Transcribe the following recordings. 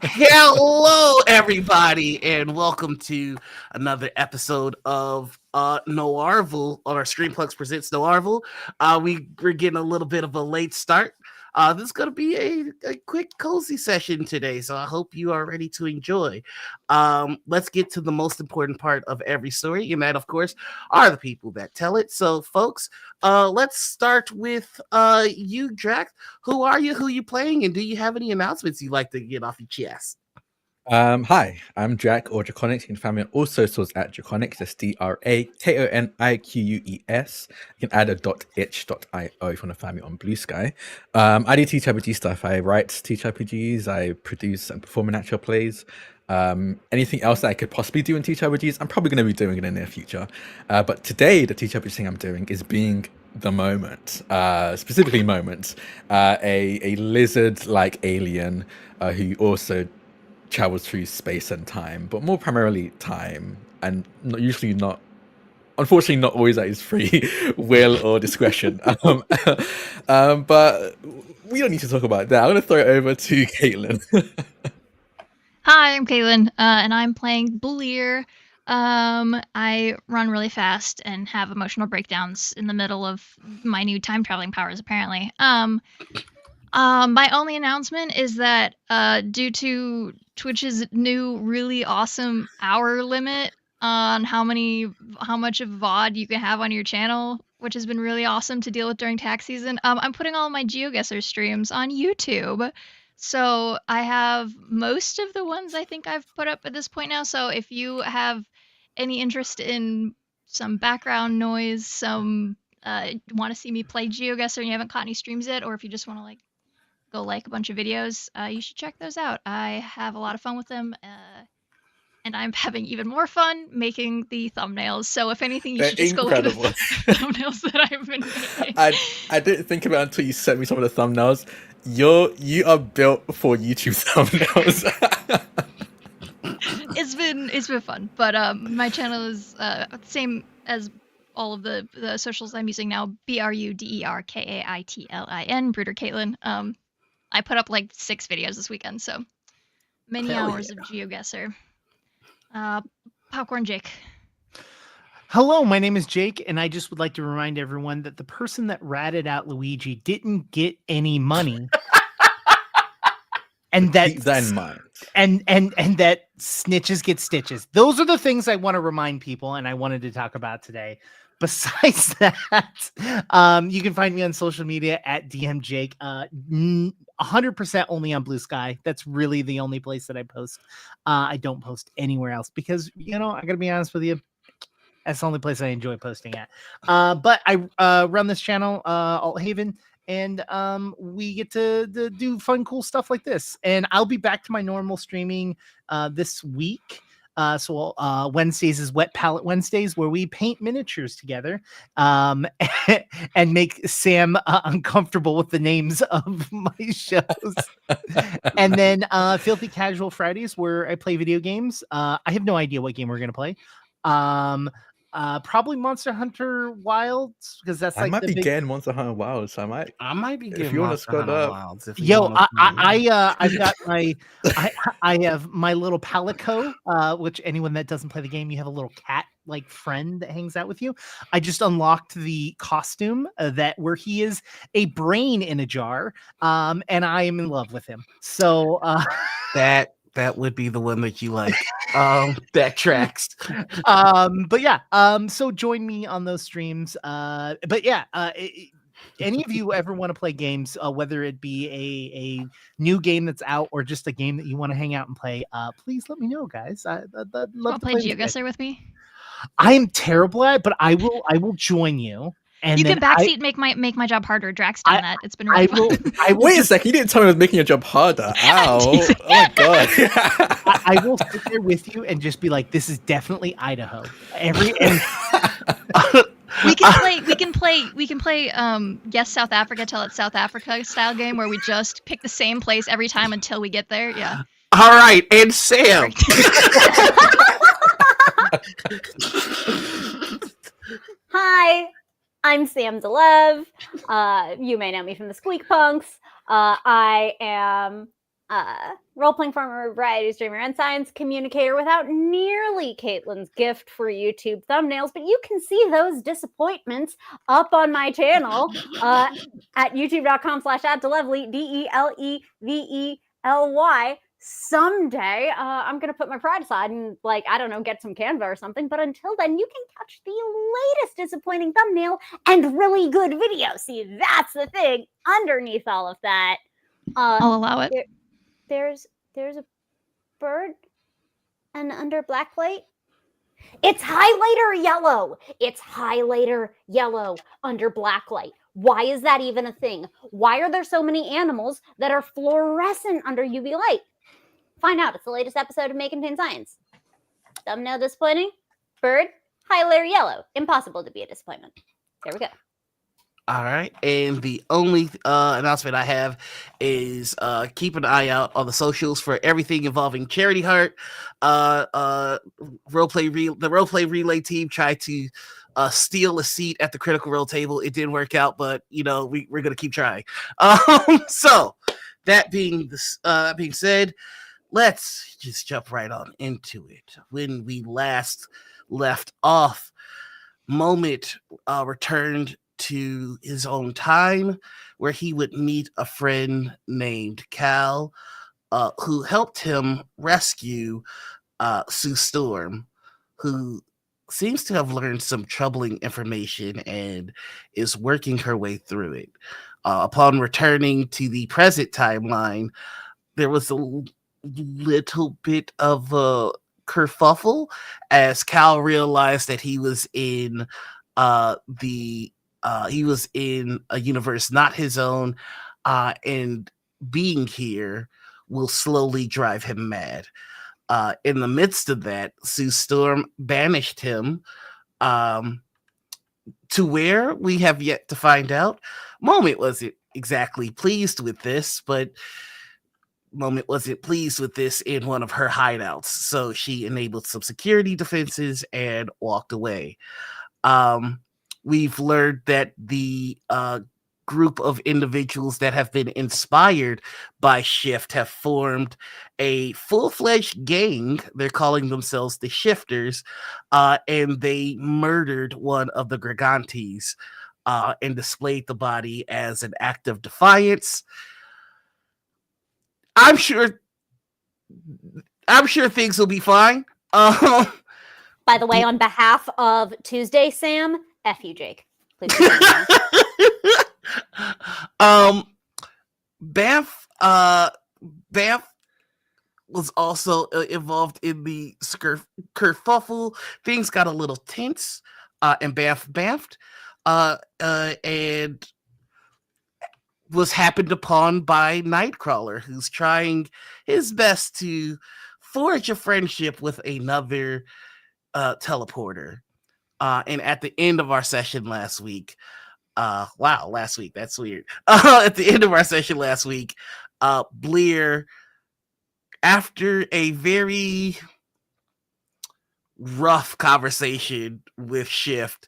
Hello, everybody, and welcome to another episode of Noirvel on our Streampunks presents Noirvel. We're getting a little bit of a late start. This is going to be a quick, cozy session today, so I hope you are ready to enjoy. Let's get to the most important part of every story, and that, of course, are the people that tell it. So, folks, let's start with you, Drax. Who are you? Who you playing? And do you have any announcements you'd like to get off your chest? Hi, I'm Jack or Draconics. You can find me on all socials at Draconics. That's DRAKONIQUES. You can add a .itch.io if you want to find me on Blue Sky. I do ttrpg stuff. I write ttrpgs, I produce and perform in actual plays. Anything else that I could possibly do in ttrpgs, I'm probably going to be doing in the near future. But today, the ttrpg thing I'm doing is being the moment, specifically moment, a lizard-like alien who also travels through space and time, but more primarily time, and unfortunately not always at his free will or discretion. But we don't need to talk about that. I'm going to throw it over to Caitlin. Hi, I'm Caitlin, and I'm playing Blar. I run really fast and have emotional breakdowns in the middle of my new time traveling powers, apparently. My only announcement is that due to Twitch's new really awesome hour limit on how much of VOD you can have on your channel, which has been really awesome to deal with during tax season, I'm putting all my GeoGuessr streams on YouTube. So I have most of the ones I think I've put up at this point now. So if you have any interest in some background noise, some want to see me play GeoGuessr and you haven't caught any streams yet, or if you just want to go like a bunch of videos, you should check those out. I have a lot of fun with them, and I'm having even more fun making the thumbnails. So if anything, you should just go look at the thumbnails that I've been making. I didn't think about it until you sent me some of the thumbnails. You are built for YouTube thumbnails. It's been fun, but my channel is same as all of the socials I'm using now. BRUDERKAITLIN, Bruder Caitlin. I put up like 6 videos this weekend, so many hours of GeoGuessr. Popcorn Jake. Hello, my name is Jake, and I just would like to remind everyone that the person that ratted out Luigi didn't get any money. And that keep that in mind. And that snitches get stitches. Those are the things I want to remind people, and I wanted to talk about today. Besides that, you can find me on social media at DMJake. 100% only on Blue Sky. That's really the only place that I post. I don't post anywhere else because, I gotta be honest with you, that's the only place I enjoy posting at. But I run this channel, Alt Haven, and we get to do fun, cool stuff like this. And I'll be back to my normal streaming this week. So Wednesdays is Wet Palette Wednesdays, where we paint miniatures together and make Sam uncomfortable with the names of my shows. And then Filthy Casual Fridays, where I play video games. I have no idea what game we're going to play. Probably Monster Hunter Wilds, because that's like I might be getting Monster Hunter Wilds. I might be getting if you want to squad up. Yo, I've got my I have my little Palico, which anyone that doesn't play the game, you have a little cat like friend that hangs out with you. I just unlocked the costume where he is a brain in a jar, and I am in love with him. So that would be the one that you like. That tracks. But yeah, so join me on those streams. But yeah, any of you ever want to play games, whether it be a new game that's out or just a game that you want to hang out and play, please let me know, guys. I'd love to play GeoGuessr with me. I am terrible at it, but I will join you. And you can backseat make my job harder. Drax done that. It's been really fun. Wait a sec, you didn't tell me I was making your job harder. Ow. Oh my god. I will sit there with you and just be like, this is definitely Idaho. We can play Guess South Africa till it's South Africa style game where we just pick the same place every time until we get there. Yeah. All right, and Sam. Hi, I'm Sam DeLev. You may know me from the Streampunks. I am role-playing farmer, variety streamer, and science communicator without nearly Caitlin's gift for YouTube thumbnails, but you can see those disappointments up on my channel at youtube.com/@delevely, DELEVELY. Someday, I'm going to put my pride aside and, like, I don't know, get some Canva or something. But until then, you can catch the latest disappointing thumbnail and really good video. See, that's the thing underneath all of that. I'll allow it. There's a bird, and under black light, it's highlighter yellow. It's highlighter yellow under black light. Why is that even a thing? Why are there so many animals that are fluorescent under UV light? Find out. It's the latest episode of May Contain Science. Thumbnail disappointing. Bird, highlighter yellow. Impossible to be a disappointment. There we go. All right, and the only announcement I have is keep an eye out on the socials for everything involving Charity Heart. The roleplay relay team tried to steal a seat at the Critical Role table. It didn't work out, but we're gonna keep trying. So that being said, let's just jump right on into it. When we last left off, Moment returned to his own time, where he would meet a friend named Cal, who helped him rescue Sue Storm, who seems to have learned some troubling information and is working her way through it. Upon returning to the present timeline, there was a little bit of a kerfuffle as Cal realized that he was in a universe not his own, and being here will slowly drive him mad. In the midst of that, Sue Storm banished him to where we have yet to find out. Moment wasn't exactly pleased with this, but Moment wasn't pleased with this in one of her hideouts, so she enabled some security defenses and walked away. We've learned that the group of individuals that have been inspired by Shift have formed a full-fledged gang. They're calling themselves the Shifters, and they murdered one of the Grigantes and displayed the body as an act of defiance. I'm sure things will be fine. By the way, on behalf of Tuesday, Sam, F you, Jake. Please. Banff was also involved in the kerfuffle. Things got a little tense, and Banff and was happened upon by Nightcrawler, who's trying his best to forge a friendship with another teleporter. And at the end of our session last week, last week, that's weird. At the end of our session last week, Blar, after a very rough conversation with Shift,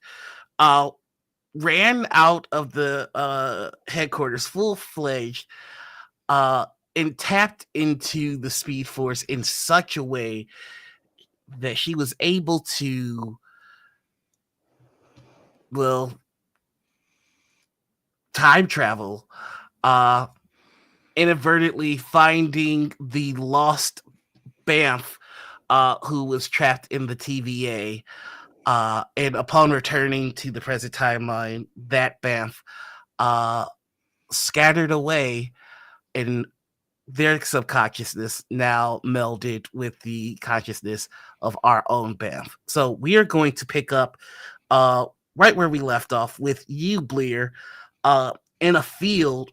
ran out of the headquarters full-fledged and tapped into the Speed Force in such a way that she was able to, time travel, inadvertently finding the lost Banff, who was trapped in the TVA. And upon returning to the present timeline, that Banff scattered away, and their subconsciousness now melded with the consciousness of our own Banff. So we are going to pick up right where we left off with you, Blar, in a field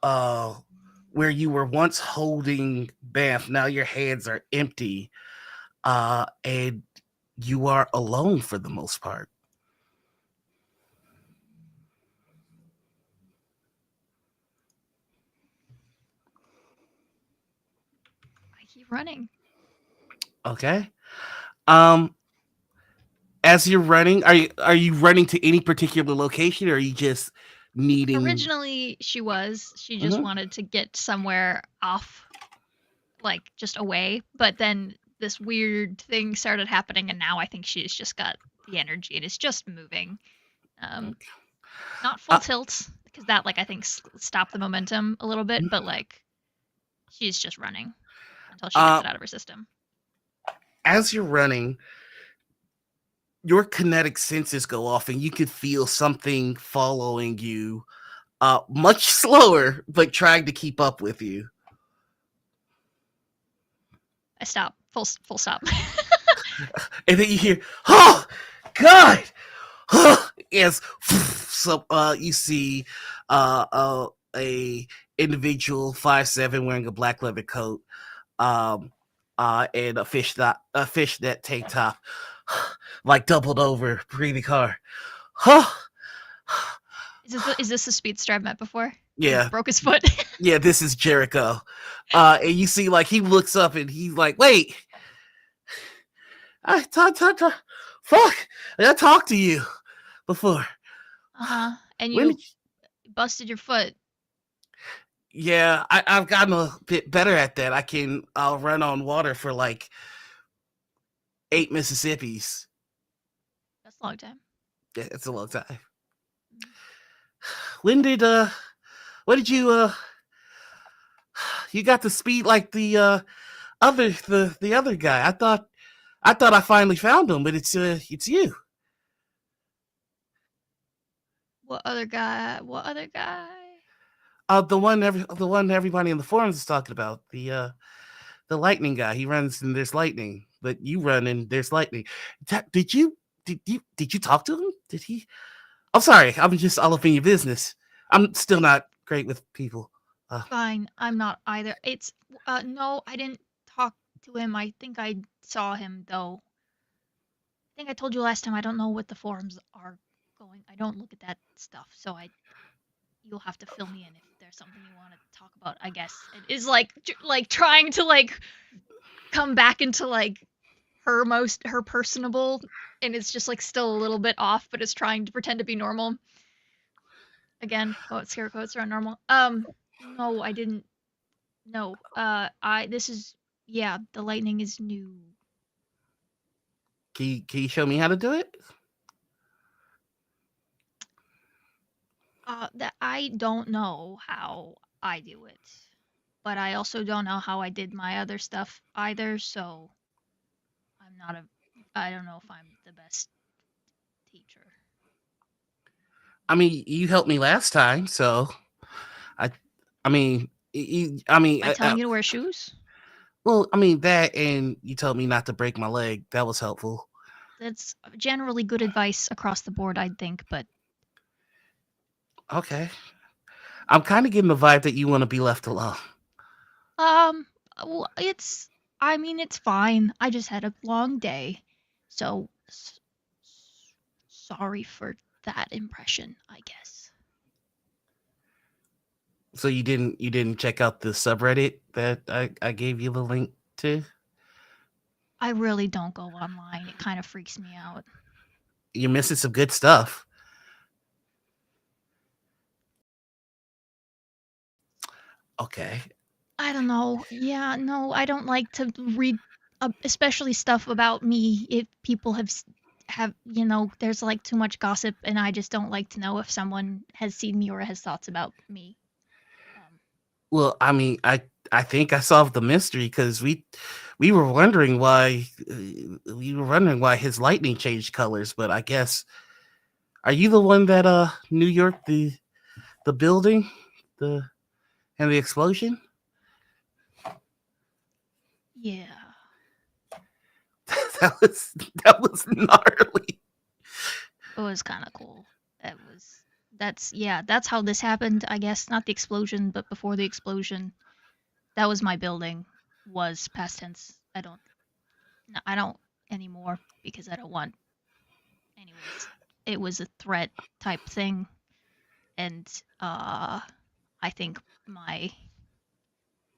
where you were once holding Banff. Now your hands are empty, and you are alone for the most part. I keep running. Okay. As you're running, are you running to any particular location, or are you just needing. Originally, she was. She just Mhm. wanted to get somewhere off, like just away. But then this weird thing started happening, and now I think she's just got the energy and is just moving. Not full tilt, because that, like, I think stopped the momentum a little bit. But like, she's just running until she gets it out of her system. As you're running, your kinetic senses go off, and you could feel something following you, much slower, but trying to keep up with you. I stop. Full stop. And then you hear, "Oh God!" Yes. So you see a individual 5'7" wearing a black leather coat, and a fishnet tank top, like doubled over, breathing hard. Is this the speedster I've met before? Yeah. He broke his foot. Yeah, this is Jericho. And you see, like, he looks up and he's like, "Wait, fuck, I talked to you before." And When you did busted your foot. Yeah, I've gotten a bit better at that. I'll run on water for like 8 Mississippis. That's a long time. Yeah, it's a long time. When did you got the speed like the other guy? I thought I finally found him, but it's you. What other guy? The one everybody in the forums is talking about. The lightning guy. He runs and there's lightning, but you run and there's lightning. Did you talk to him? Did he? I'm sorry. I'm just all up in your business. I'm still not great with people. Fine. I'm not either. It's no, I didn't talk to him. I think I saw him though. I think I told you last time I don't know what the forums are going. I don't look at that stuff, so you'll have to fill me in if there's something you want to talk about. I guess it is like trying to like come back into like her personable, and it's just like still a little bit off, but it's trying to pretend to be normal. Again, scare quotes are normal. No, I didn't. No, this is, yeah, the lightning is new. Can you show me how to do it? That I don't know how I do it, but I also don't know how I did my other stuff either. So I don't know if I'm the best teacher. I mean, you helped me last time, so I mean, By telling you to wear shoes? Well, I mean that, and you told me not to break my leg. That was helpful. That's generally good advice across the board, I'd think, but okay. I'm kind of getting the vibe that you want to be left alone. well, it's fine. I just had a long day, so sorry for that impression, I guess. So you didn't check out the subreddit that I gave you the link to? I really don't go online. It kind of freaks me out. You're missing some good stuff. Okay. I don't know. Yeah, no, I don't like to read, especially stuff about me. If people have there's like too much gossip, and I just don't like to know if someone has seen me or has thoughts about me. Well, I mean, I think I solved the mystery because we were wondering why his lightning changed colors, but I guess, are you the one that New York the building and the explosion? Yeah. that was gnarly. It was kind of cool. That's how this happened, I guess. Not the explosion, but before the explosion. That was my building. Was past tense. I don't anymore because I don't want. Anyways, it was a threat type thing, and I think my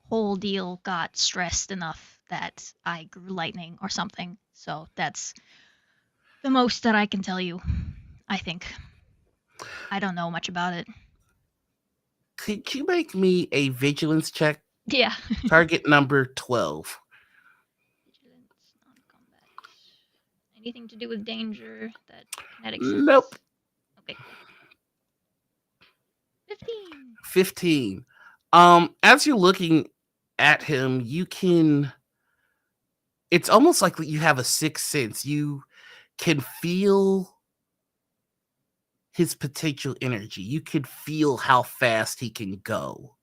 whole deal got stressed enough that I grew lightning or something. So that's the most that I can tell you, I think. I don't know much about it. Could you make me a vigilance check? Yeah. Target number 12. Vigilance, non-combat. Anything to do with danger that kinetic Nope. Okay, cool. 15. 15. As you're looking at him, you can. It's almost like you have a sixth sense. You can feel his potential energy. You can feel how fast he can go.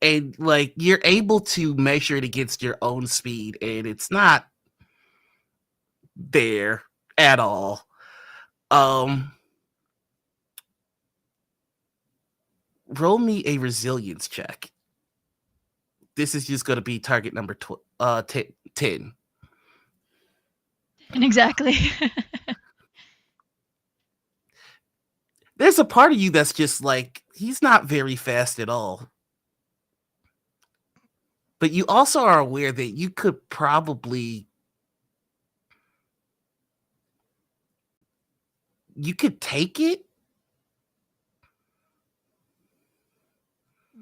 And like you're able to measure it against your own speed, and it's not there at all. Roll me a resilience check. This is just going to be target number 10. Exactly. There's a part of you that's just like, he's not very fast at all. But you also are aware that you could probably... You could take it.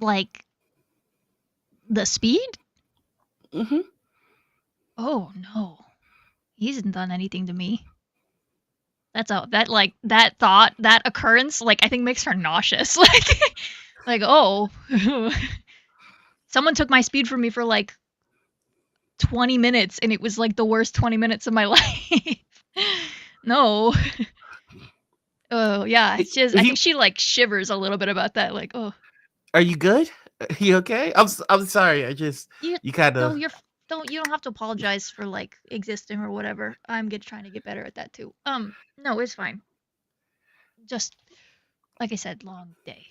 Like the speed? Mm-hmm. Oh no. He hasn't done anything to me. That thought, that occurrence, like I think makes her nauseous. Like oh. Someone took my speed from me for like 20 minutes and it was like the worst 20 minutes of my life. No. Oh yeah, it's just I think she like shivers a little bit about that. Like, oh. Are you good? Are you okay? I'm sorry. You kind of... No, you don't have to apologize for like existing or whatever. I'm trying to get better at that too. No, it's fine. Just like I said, long day.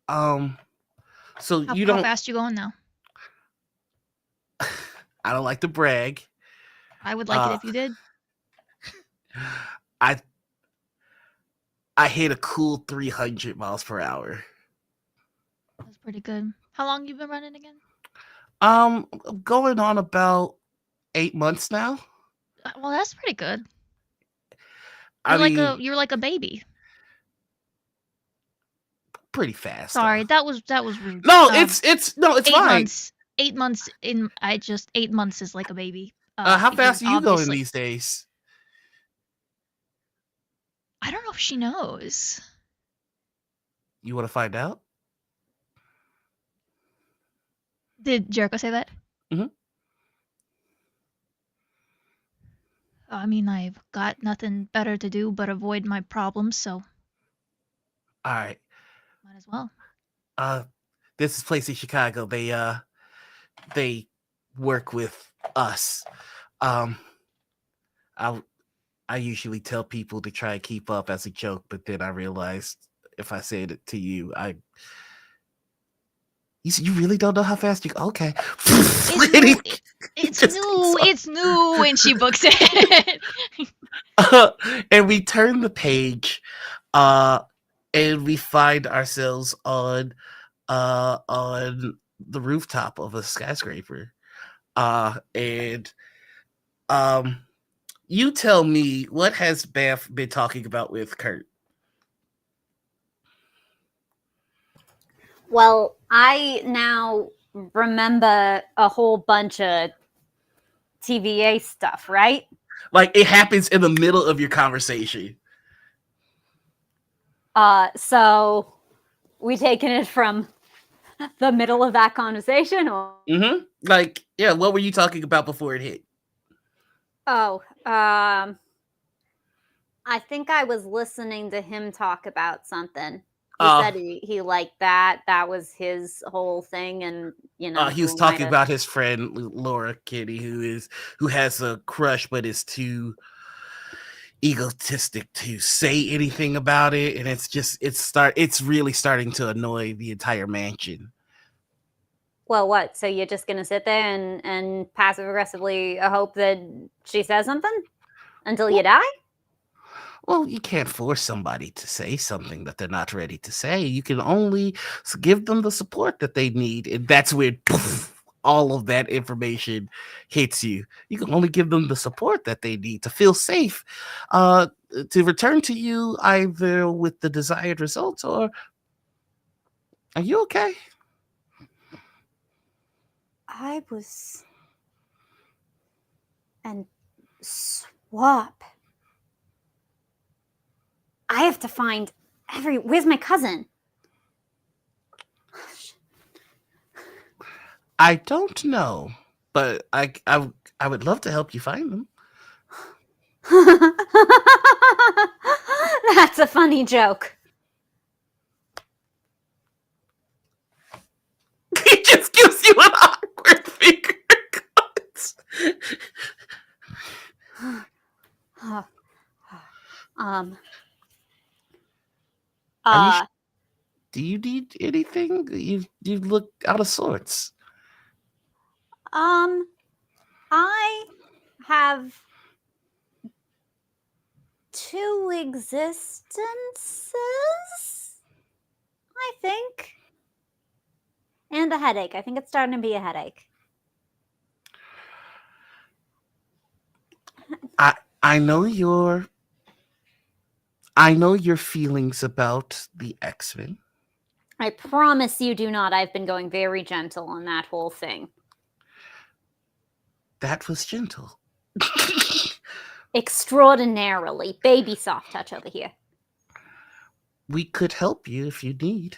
So How don't... fast you going now? I don't like to brag. I would like it if you did. I hit a cool 300 miles per hour. That's pretty good. How long you been running again? Going on about 8 months now. Well, that's pretty good. You're like a baby. Pretty fast. Sorry, though. that was rude. No, it's fine. Months, 8 months in. 8 months is like a baby. How fast are you going obviously- these days? I don't know if she knows. You want to find out? Did Jericho say that? Mhm. I mean, I've got nothing better to do but avoid my problems, so All right. might as well. This is place in Chicago. They work with us. I usually tell people to try and keep up as a joke, but then I realized if I said it to you, you really don't know how fast you... Okay. It's new, and she books it. And we turn the page, and we find ourselves on the rooftop of a skyscraper. And you tell me, what has Beth been talking about with Kurt? Well, I now remember a whole bunch of TVA stuff, right? Like, it happens in the middle of your conversation. So we taking it from the middle of that conversation, or Like, yeah, what were you talking about before it hit? I think I was listening to him talk about something. He said he liked that. That was his whole thing, and you know, he was talking about his friend Laura Kitty, who has a crush, but is too egotistic to say anything about it, and it's really starting to annoy the entire mansion. Well, what? So you're just gonna sit there and passive aggressively hope that she says something until you die? Well, you can't force somebody to say something that they're not ready to say. You can only give them the support that they need, and that's where poof, all of that information hits you. You can only give them the support that they need to feel safe, to return to you either with the desired results or are you okay? I was. And swap. I have to find Where's my cousin? I don't know, but I would love to help you find them. That's a funny joke. He just gives you an awkward finger cuts. Do you need anything? You look out of sorts. I have 2 existences, I think. And a headache. I think it's starting to be a headache. I know your feelings about the X-Men. I promise you do not. I've been going very gentle on that whole thing. That was gentle. Extraordinarily. Baby soft touch over here. We could help you if you need.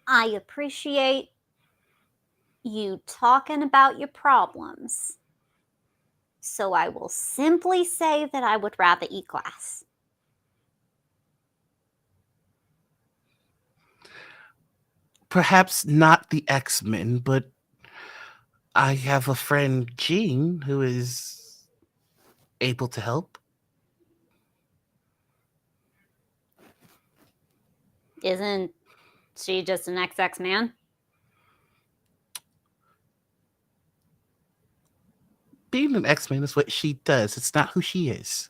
I appreciate you talking about your problems. So I will simply say that I would rather eat glass. Perhaps not the X-Men, but I have a friend, Jean, who is able to help. Isn't she just an XX man? Being an X-Men is what she does. It's not who she is.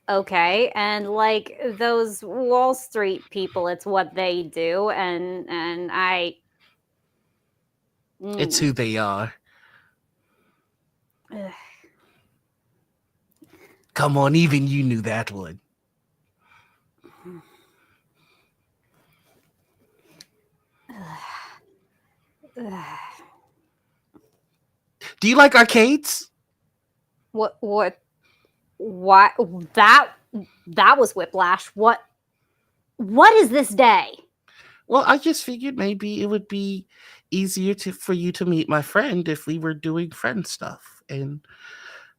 Okay, and like those Wall Street people, it's what they do, and I. It's who they are. Ugh. Come on, even you knew that one. Do you like arcades? What? That was whiplash. What is this day? Well, I just figured maybe it would be easier for you to meet my friend if we were doing friend stuff. And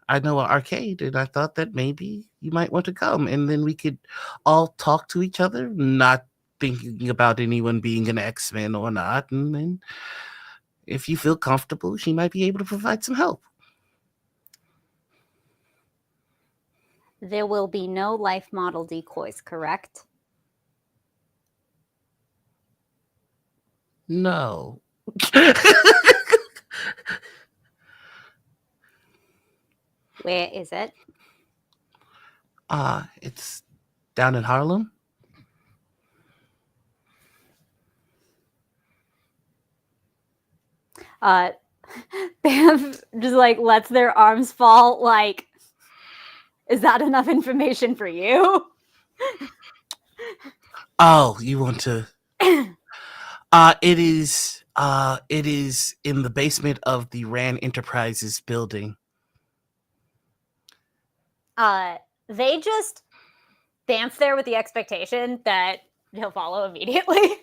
I know an arcade, and I thought that maybe you might want to come, and then we could all talk to each other, not thinking about anyone being an X-Men or not. And then if you feel comfortable, she might be able to provide some help. There will be no life model decoys, correct? No. Where is it? It's down in Harlem. Bam just like lets their arms fall. Like, is that enough information for you? Oh, you want to? It is in the basement of the Rand Enterprises building. They just dance there with the expectation that he'll follow immediately.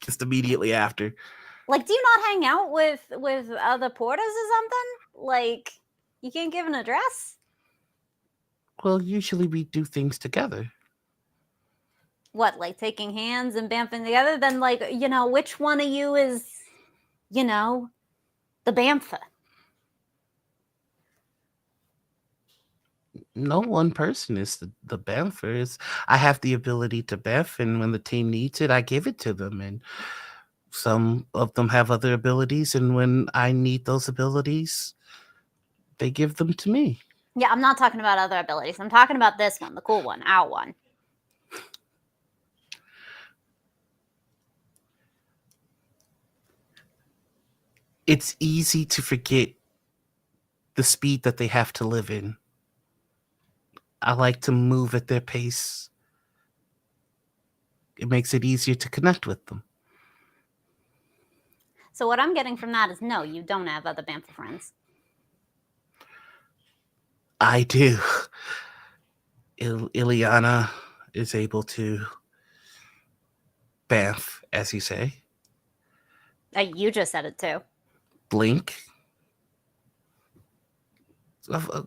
Just immediately after. Like, do you not hang out with other porters or something? Like, you can't give an address? Well, usually we do things together. What, like taking hands and bamfing together? Then, like, which one of you is, the bamfer? No one person is the bamfer. I have the ability to bamf, and when the team needs it, I give it to them. And some of them have other abilities, and when I need those abilities, they give them to me. Yeah, I'm not talking about other abilities. I'm talking about this one, the cool one, our one. It's easy to forget the speed that they have to live in. I like to move at their pace. It makes it easier to connect with them. So what I'm getting from that is no, you don't have other Bamford friends. I do. Ileana is able to bamf, as you say. You just said it too. Blink.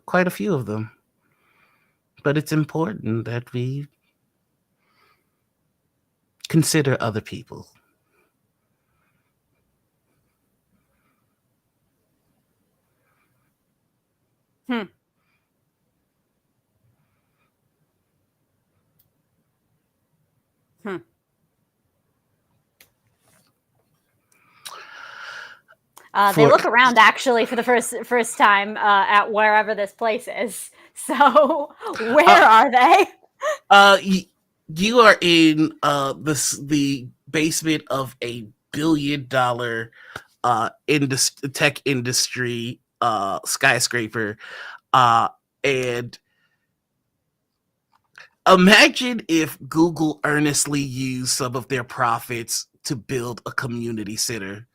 Quite a few of them. But it's important that we consider other people. They look around actually for the first time at wherever this place is. So where are they? You are in the basement of a $1 billion tech industry skyscraper, and imagine if Google earnestly used some of their profits to build a community center.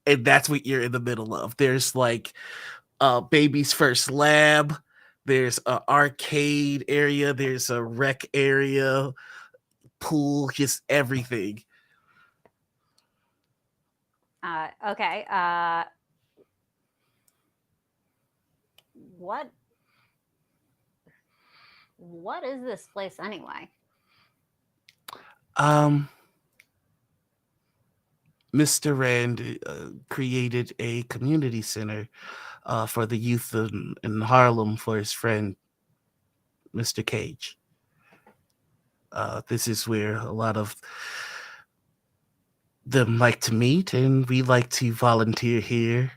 And that's what you're in the middle of. There's like Baby's First Lab. There's an arcade area. There's a rec area, pool, just everything. Okay. What is this place anyway? Mr. Rand created a community center for the youth in Harlem for his friend, Mr. Cage. This is where a lot of them like to meet, and we like to volunteer here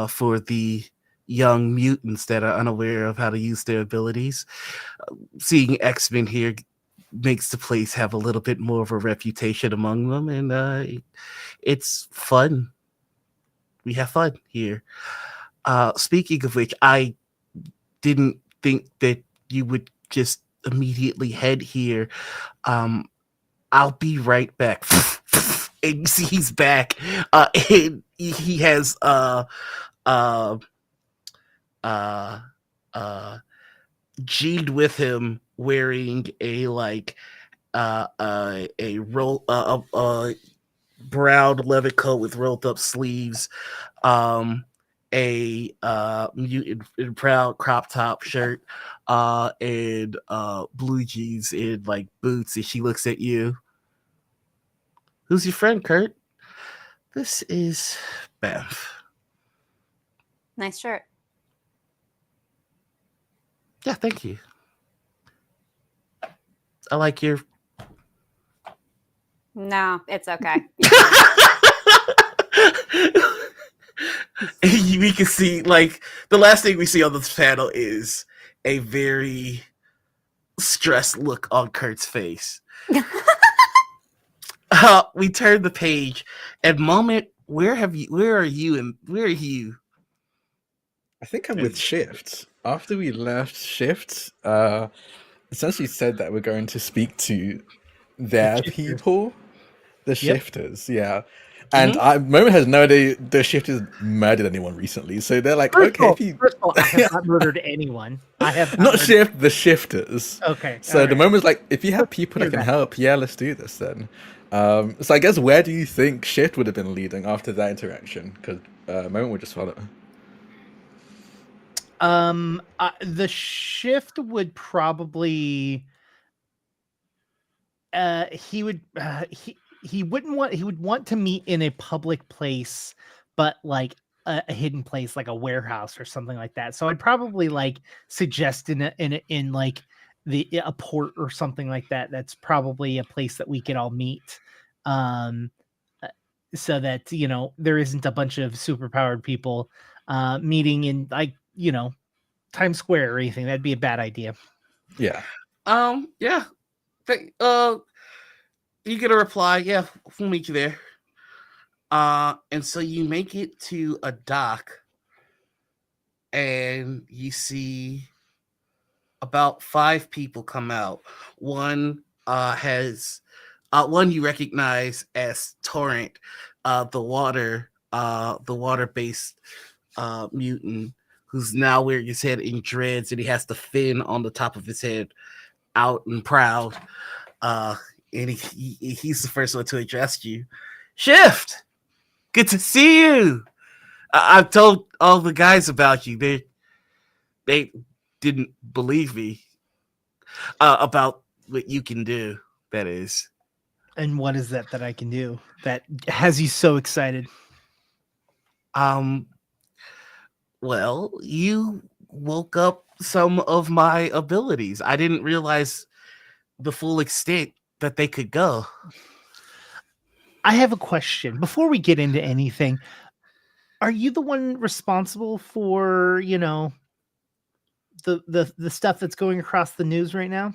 for the young mutants that are unaware of how to use their abilities. Seeing X-Men here makes the place have a little bit more of a reputation among them, and it's fun. We have fun here. Speaking of which, I didn't think that you would just immediately head here. I'll be right back. And you see he's back. And he has G'd with him, wearing a brown leather coat with rolled up sleeves, a mutant and proud crop top shirt, and blue jeans and like boots. And she looks at you. Who's your friend, Kurt? This is Beth. Nice shirt. Yeah, thank you. I like your. No, it's okay. We can see, like, the last thing we see on this panel is a very stressed look on Kurt's face. We turn the page, and Moment, where are you? I think I'm with Shift. After we left Shift, essentially said that we're going to speak to their people, the Shifters, yeah. And Moment has no idea the Shifters murdered anyone recently, so they're like, First okay, of all, I have not murdered anyone. I have not Shift, the Shifters. Okay. So the Moment's like, if you have people that can help, yeah, let's do this then. So I guess where do you think Shift would have been leading after that interaction? Because Moment would just follow. The Shift would probably he would want to meet in a public place, but like a hidden place, like a warehouse or something like that. So I'd probably like suggest in like a port or something like that. That's probably a place that we could all meet, so that there isn't a bunch of superpowered people meeting in like Times Square or anything. That'd be a bad idea. Yeah. Yeah. You get a reply. Yeah, we'll meet you there. And so you make it to a dock, and you see about 5 people come out. One has one you recognize as Torrent, the water-based mutant who's now wearing his head in dreads, and he has the fin on the top of his head out and proud. And he's the first one to address you. Shift, good to see you. I've told all the guys about you. They didn't believe me about what you can do. That is. And what is that I can do that has you so excited? Well, you woke up some of my abilities. I didn't realize the full extent that they could go. I have a question. Before we get into anything, are you the one responsible for, the stuff that's going across the news right now?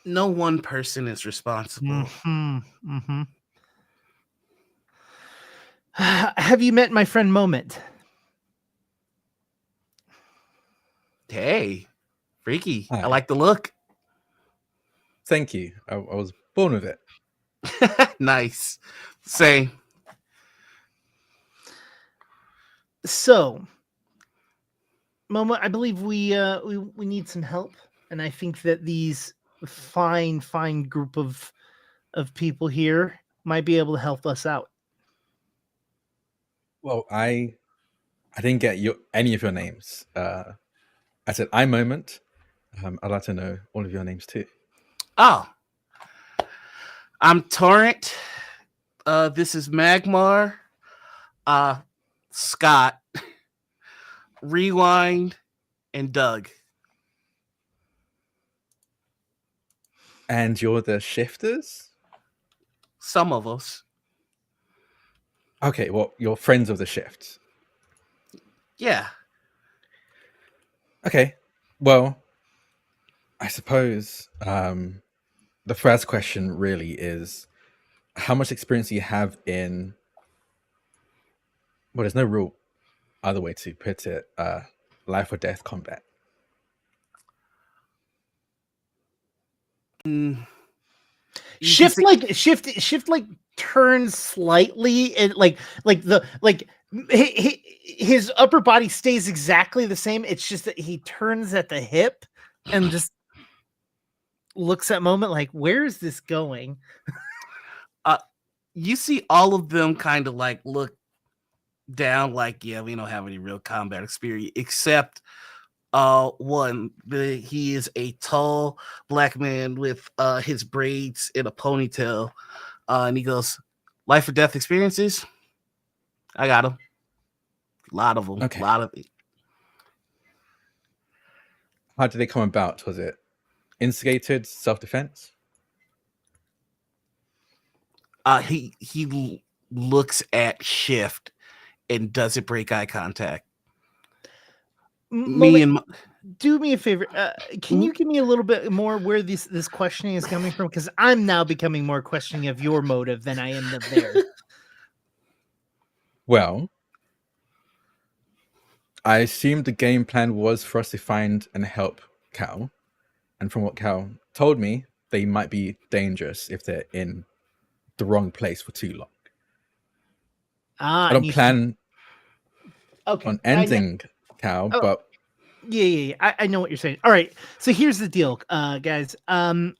No one person is responsible. Mm-hmm. Have you met my friend Moment? Hey, freaky. Hi. I like the look. Thank you. I was born with it. Nice. Same. So, Moment, I believe we need some help, and I think that these fine group of people here might be able to help us out. Well, I didn't get any of your names. I said I'm Moment. I'd like to know all of your names too. Oh, I'm Torrent. This is Magmar. Scott. Rewind and Doug. And you're the shifters? Some of us. Okay, well, you're friends of the shift. Yeah. Okay, well, I suppose the first question really is how much experience do you have in, well, there's no real other way to put it, life or death combat? Shift turns slightly, and his upper body stays exactly the same. It's just that he turns at the hip and just looks at Moment like, where is this going? You see all of them kind of like look down like, yeah, we don't have any real combat experience, except one. He is a tall black man with his braids in a ponytail, and he goes, life or death experiences? I got them. A lot of them. Okay. A lot of it. How did they come about? Was it instigated, self-defense? He looks at Shift and doesn't break eye contact. Do me a favor. Can you give me a little bit more where this questioning is coming from? Because I'm now becoming more questioning of your motive than I am of theirs. Well, I assumed the game plan was for us to find and help Cal. And from what Cal told me, they might be dangerous if they're in the wrong place for too long. I don't plan on ending Cal, but... Yeah. I know what you're saying. All right. So here's the deal, guys.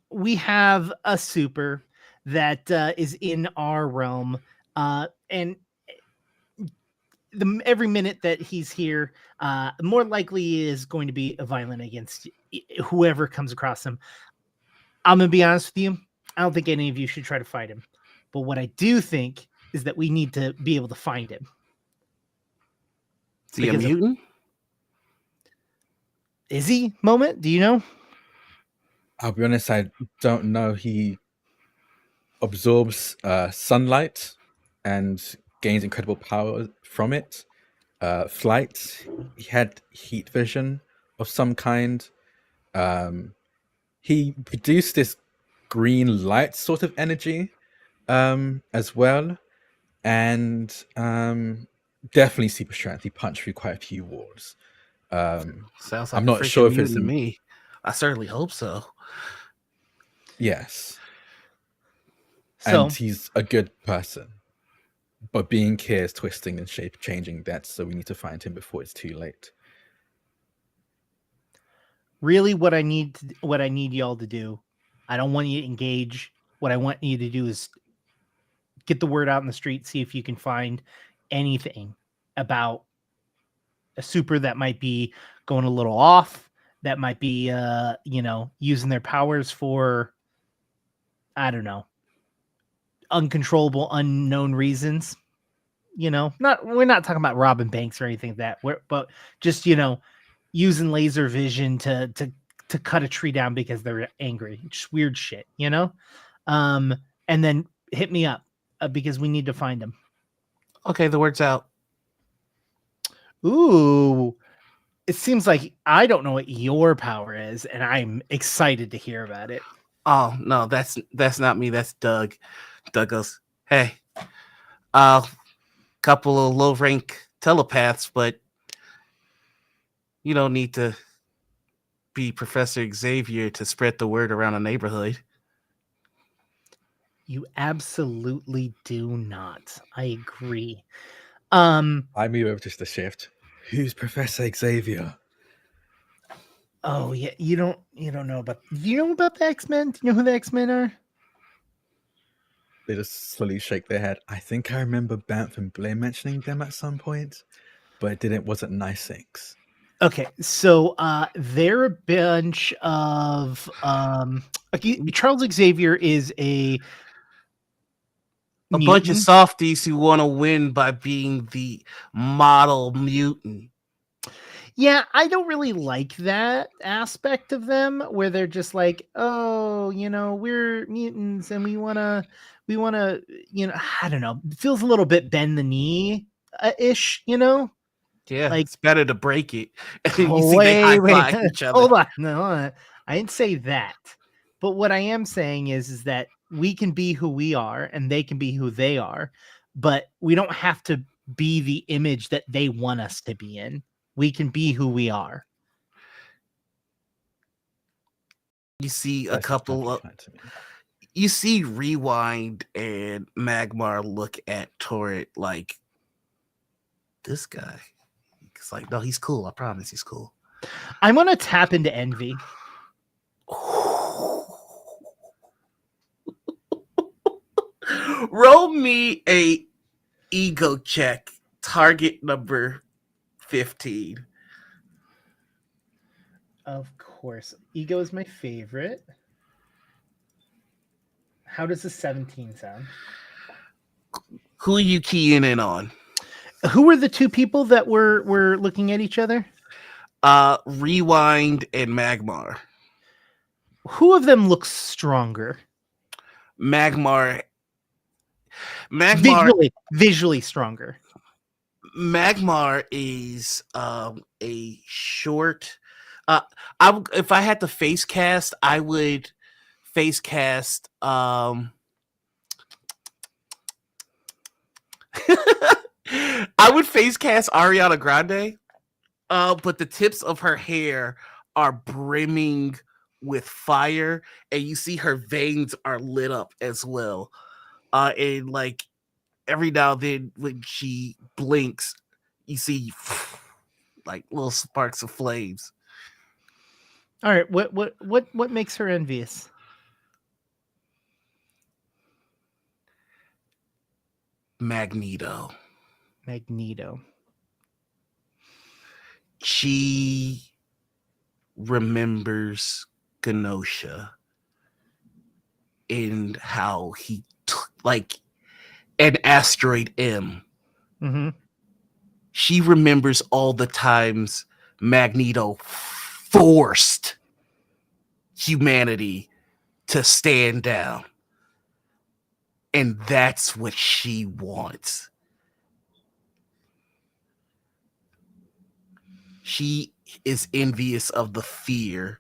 We have a super that is in our realm. And every minute that he's here, more likely is going to be violent against whoever comes across him. I'm going to be honest with you. I don't think any of you should try to fight him. But what I do think is that we need to be able to find him. Is he a mutant? Is he, Moment? Do you know? I'll be honest, I don't know. He absorbs sunlight and gains incredible power from it. Flight. He had heat vision of some kind. He produced this green light sort of energy as well, and definitely super strength. He punched through quite a few walls. Sounds like I'm a not freaking sure if it's mutant to me. I certainly hope so. yes, So and he's a good person. But being here is twisting and shape changing that, so we need to find him before it's too late. really, what I need y'all to do, I don't want you to engage. What I want you to do is get the word out in the street, see if you can find anything about a super that might be going a little off, that might be using their powers for, I don't know, uncontrollable, unknown reasons. We're not talking about robbing banks or anything like that. But just using laser vision to cut a tree down because they're angry. Just weird shit, and then hit me up because we need to find them. Okay, the word's out. Ooh, it seems like I don't know what your power is, and I'm excited to hear about it. Oh no, that's not me. That's Doug. Doug goes, "Hey, couple of low rank telepaths, but you don't need to be Professor Xavier to spread the word around a neighborhood." You absolutely do not. I agree. I move over just a shift. Who's Professor Xavier? Oh yeah, you don't know about. Do you know about the X-Men? Do you know who the X-Men are? They just slowly shake their head. I think I remember Banff and Blair mentioning them at some point, but it wasn't nice things. Okay, so they're a bunch of Charles Xavier is a bunch of mutant. softies who want to win by being the model mutant. Yeah, I don't really like that aspect of them where they're just like, oh, we're mutants and we wanna, I don't know. It feels a little bit bend the knee ish, Yeah, like, it's better to break it. And then you oh, see they high wait, five each other. hold on. No, I didn't say that. But what I am saying is that we can be who we are and they can be who they are, but we don't have to be the image that they want us to be in. We can be who we are. You see a That's couple of. fine to me. You see Rewind and Magmar look at Torrid like, this guy. It's like, no, he's cool. I promise he's cool. I'm going to tap into envy. Roll me a ego check. Target number 15. Of course. Ego is my favorite. How does the 17 sound? Who are you keying in on? Who were the two people that were looking at each other? Rewind and Magmar. Who of them looks stronger? Magmar Visually stronger. Magmar is a short. If I had to face cast, I would face cast. I would face cast Ariana Grande. But the tips of her hair are brimming with fire, and you see her veins are lit up as well. And like every now and then when she blinks, you see like little sparks of flames. All right, what makes her envious? Magneto. She remembers Genosha and how he like an asteroid M. Mm-hmm. She remembers all the times Magneto forced humanity to stand down. And that's what she wants. She is envious of the fear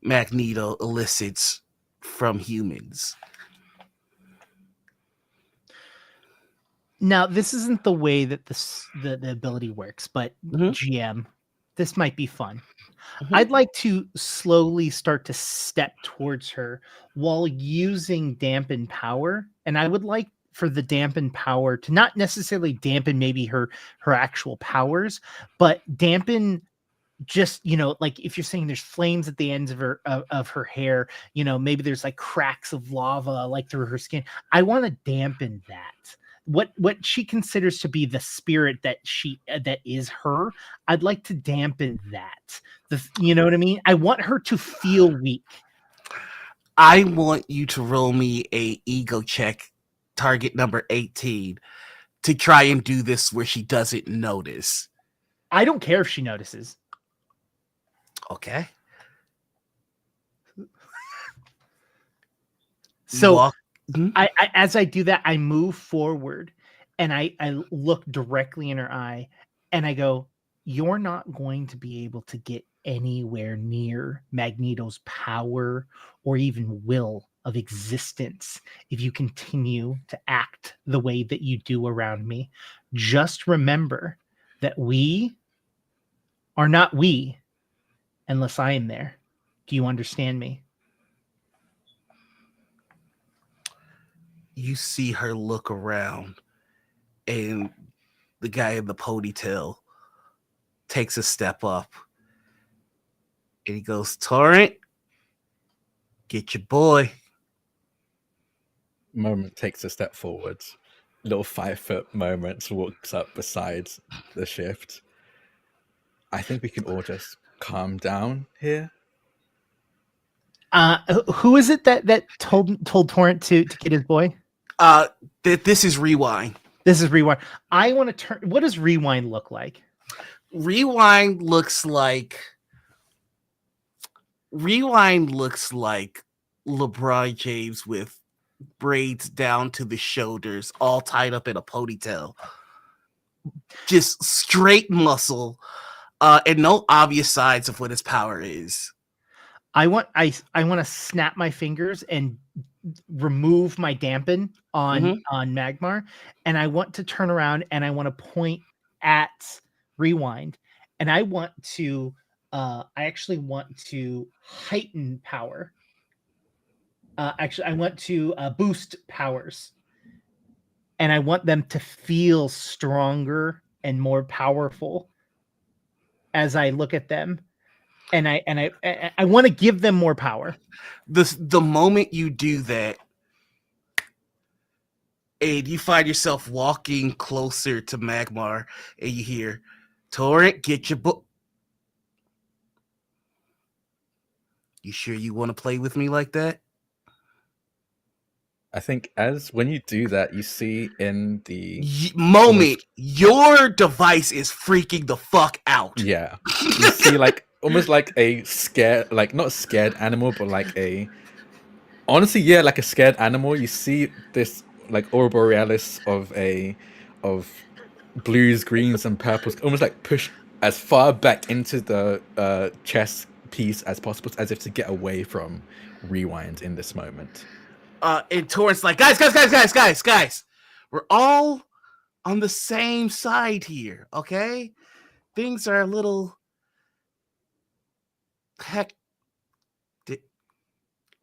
Magneto elicits from humans. Now, this isn't the way that the ability works, but Mhm. GM, this might be fun. Mhm. I'd like to slowly start to step towards her while using dampen power, and I would like for the dampen power to not necessarily dampen maybe her actual powers, but dampen just, like if you're saying there's flames at the ends of her hair, maybe there's like cracks of lava like through her skin. I want to dampen that. What she considers to be the spirit that is her. I'd like to dampen that. You know what I mean? I want her to feel weak. I want you to roll me a ego check, target number 18, to try and do this where she doesn't notice. I don't care if she notices. Okay. So Mhm. I as I do that, I move forward and I look directly in her eye and I go, "You're not going to be able to get anywhere near Magneto's power or even will of existence if you continue to act the way that you do around me. Just remember that we are not we unless I am there. Do you understand me?" You see her look around, and the guy in the ponytail takes a step up, and he goes, "Torrent, get your boy." Moment takes a step forward. Little 5-foot Moment walks up beside the shift. I think we can all just calm down here. Who is it that told Torrent to get his boy? This is Rewind. This is Rewind. I want to turn. What does Rewind look like? Rewind looks like LeBron James with braids down to the shoulders, all tied up in a ponytail. Just straight muscle, and no obvious signs of what his power is. I want to snap my fingers and remove my dampen on Magmar, and I want to turn around and I want to point at Rewind, and I want to I actually want to heighten power. Actually, I want to boost powers, and I want them to feel stronger and more powerful as I look at them. And I want to give them more power. The moment you do that, and you find yourself walking closer to Magmar, and you hear, "Torrent, get your book." You sure you want to play with me like that? I think when you do that, you see in the moment your device is freaking the fuck out. Yeah, you see like almost like a scared, like not scared animal, but like a like a scared animal. You see this like aurora borealis of blues, greens, and purples, almost like push as far back into the chess piece as possible, as if to get away from Rewind in this moment. And Torrent's like, guys, we're all on the same side here, okay? Things are a little hectic.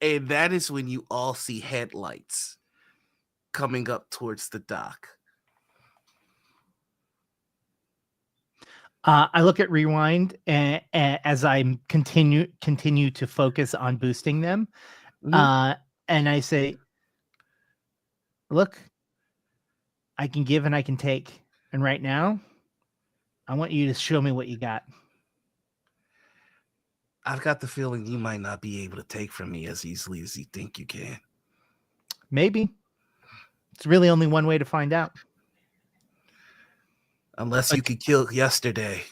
And that is when you all see headlights coming up towards the dock. I look at Rewind and as I continue to focus on boosting them. And I say, look, I can give and I can take. And right now, I want you to show me what you got. I've got the feeling you might not be able to take from me as easily as you think you can. Maybe. It's really only one way to find out. Unless you could kill yesterday.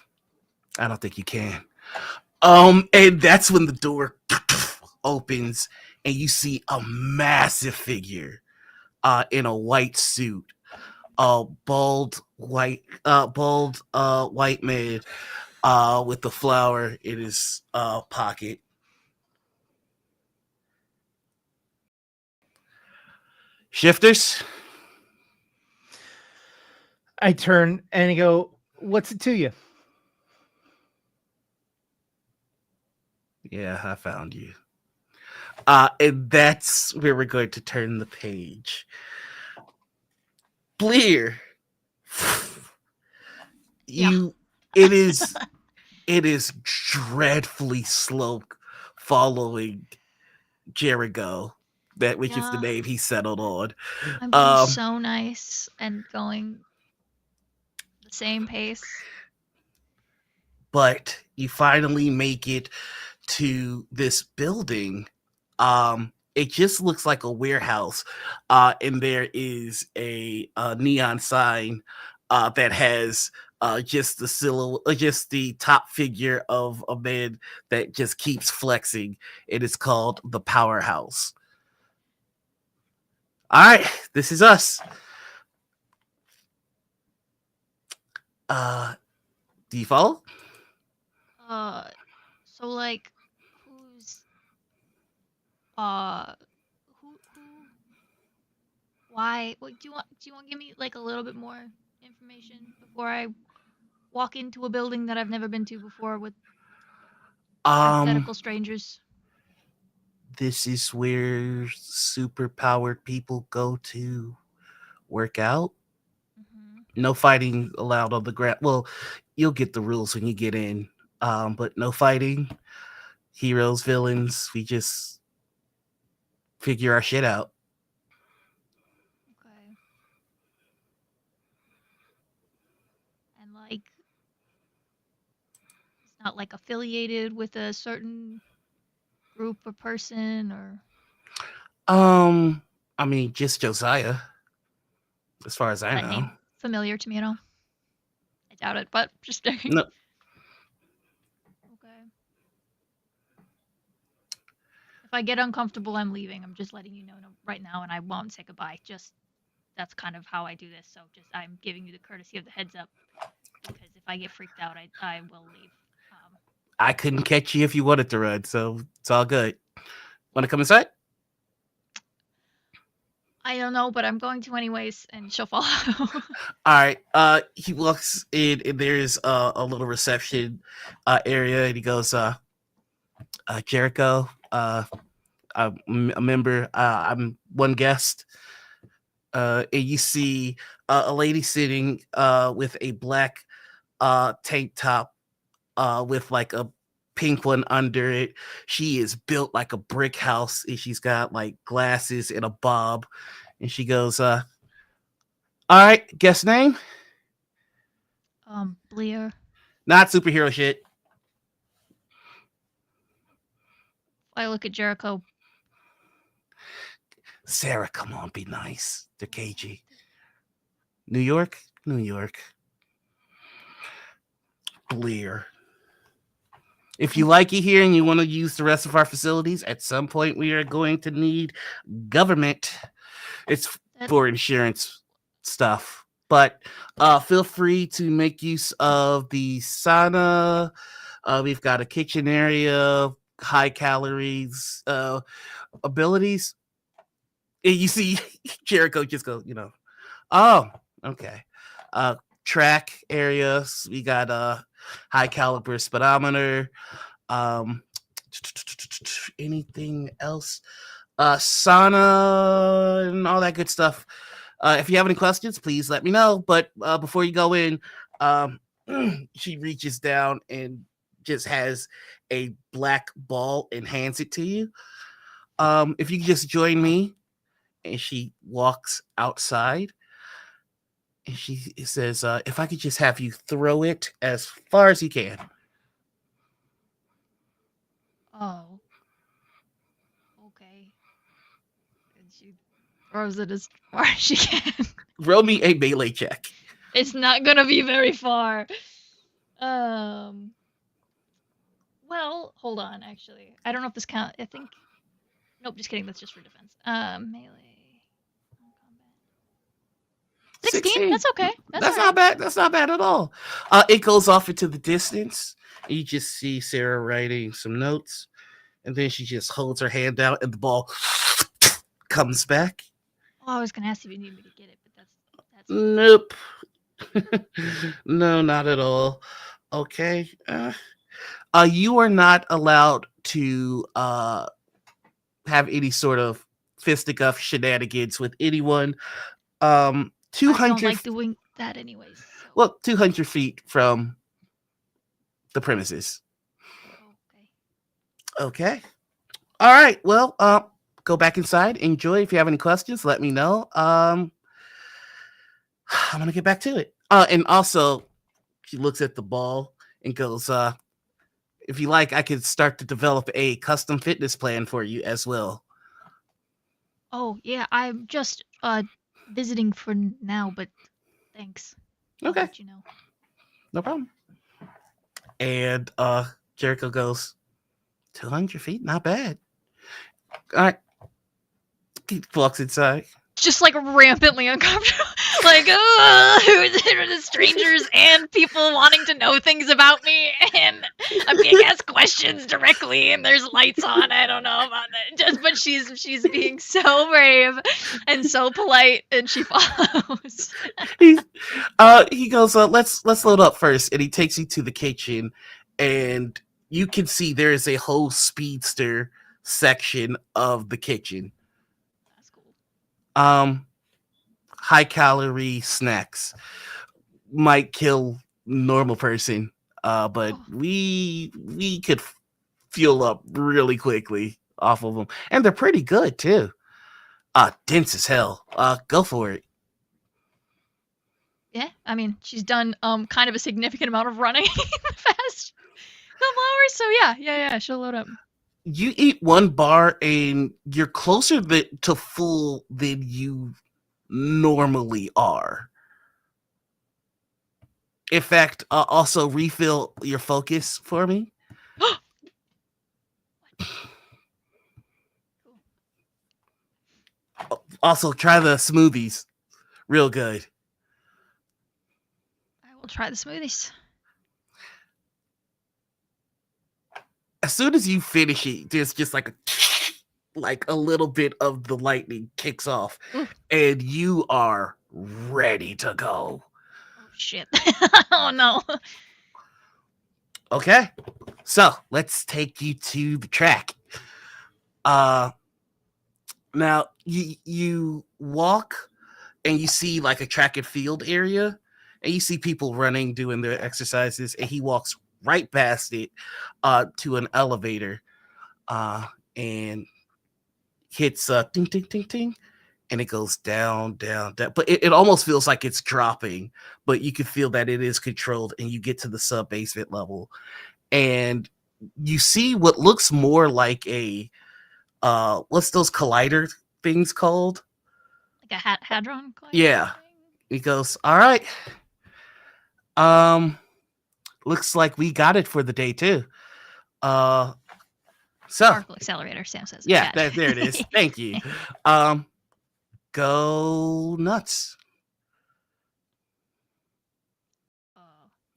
I don't think you can. And that's when the door opens and you see a massive figure in a white suit. Bald white man with the flower in his pocket. Shifters? I turn and I go, "What's it to you?" Yeah, I found you. And that's where we're going to turn the page. Blar, you it is dreadfully slow following Jericho, which is the Yeah. name he settled on. I'm being so nice and going the same pace. But you finally make it to this building. It just looks like a warehouse, and there is a neon sign that has just the silhouette, just the top figure of a man that just keeps flexing. It is called the Powerhouse. All right, this is us. Do you follow? So like, who's who why? What do you want to give me like a little bit more information before I walk into a building that I've never been to before with hypothetical strangers? This is where super powered people go to work out. No fighting allowed on the ground. Well, you'll get the rules when you get in, but no fighting. Heroes, villains. We just figure our shit out. Okay. And like, it's not like affiliated with a certain group or person or. I mean, just Josiah, as far as I That know. name familiar to me at all? I doubt it, but just No, okay. If I get uncomfortable, I'm leaving. I'm just letting you know right now, and I won't say goodbye. Just that's kind of how I do this. So just I'm giving you the courtesy of the heads up because if I get freaked out, I will leave. I couldn't catch you if you wanted to run, so it's all good. Want to come inside? I don't know, but I'm going to anyways, and she'll follow. All right. He walks in, and there's a little reception area, and he goes, Jericho, I'm a member. I'm one guest. And you see a lady sitting with a black tank top with like a pink one under it. She is built like a brick house, and she's got like glasses and a bob. And she goes, all right, guest name? Blar. Not superhero shit. I look at Jericho. Sarah, come on, be nice. They're cagey. New York? New York. Blar. If you like it here and you want to use the rest of our facilities, at some point we are going to need government. It's for insurance stuff. But feel free to make use of the sauna. We've got a kitchen area, high calories abilities. And you see Jericho just go, oh, okay. Track areas. We got a high caliber speedometer. Anything else? Sauna and all that good stuff. If you have any questions, please let me know. But before you go in, she reaches down and just has a black ball and hands it to you. If you could just join me. And she walks outside. And she says, if I could just have you throw it as far as you can. Oh. Okay. And she throws it as far as she can. Roll me a melee check. It's not gonna be very far. Well, hold on, actually. I don't know if this count. I think. Nope, just kidding. That's just for defense. Melee. 16? That's okay. That's That's all not bad. That's not bad at all. It goes off into the distance. You just see Sarah writing some notes, and then she just holds her hand out, and the ball comes back. Oh, I was gonna ask if you need me to get it, but that's Nope. No, not at all. Okay. You are not allowed to have any sort of fisticuff shenanigans with anyone. I 200 don't like doing that anyways. So. well, 200 feet from the premises. Okay. Okay. All right. Well, go back inside. Enjoy. If you have any questions, let me know. I'm gonna get back to it. And also, she looks at the ball and goes, if you like, I could start to develop a custom fitness plan for you as well. Oh yeah, I'm just visiting for now, but thanks. I'll Okay. let you know. No problem. And Jericho goes, 200 feet, not bad. All right. He walks inside. Just like rampantly uncomfortable. Like, the strangers and people wanting to know things about me, and I'm being asked questions directly, and there's lights on. I don't know about that. But she's being so brave and so polite, and she follows. He goes, let's load up first, and he takes you to the kitchen, and you can see there is a whole speedster section of the kitchen. That's cool. High calorie snacks might kill normal person, but we could fuel up really quickly off of them, and they're pretty good too. Dense as hell. Go for it. Yeah, I mean, she's done kind of a significant amount of running in the past couple hours, so yeah, she'll load up. You eat one bar and you're closer to full than you normally are. In fact, also refill your focus for me. Also, try the smoothies. Real good. I will try the smoothies. As soon as you finish it, there's just like a little bit of the lightning kicks off, and you are ready to go. Oh shit. Oh no. Okay, so let's take you to the track. Now you walk and you see like a track and field area, and you see people running, doing their exercises, and he walks right past it to an elevator and hits ding ding ding ding, and it goes down down down, but it almost feels like it's dropping, but you can feel that it is controlled, and you get to the sub basement level, and you see what looks more like a what's those collider things called? Like a hadron collider? Yeah. Thing? He goes, all right, looks like we got it for the day too. So Particle accelerator, Sam says. yeah, there it is. Thank you. Go nuts.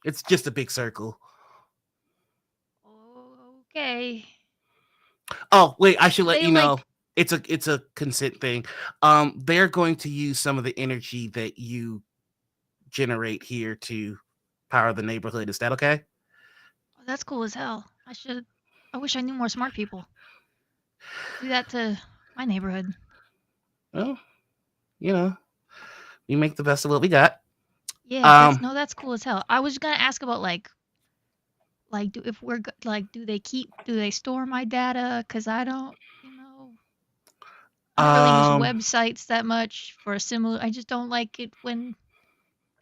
It's just a big circle. Okay. Oh wait, I should let They you know. like- It's a consent thing. They're going to use some of the energy that you generate here to power the neighborhood. Is that okay? Oh, that's cool as hell. I wish I knew more smart people. Do that to my neighborhood. Well, you know, we make the best of what we got. Yeah, that's cool as hell. I was gonna ask about do they store my data? Cause I don't really use websites that much for a similar. I just don't like it when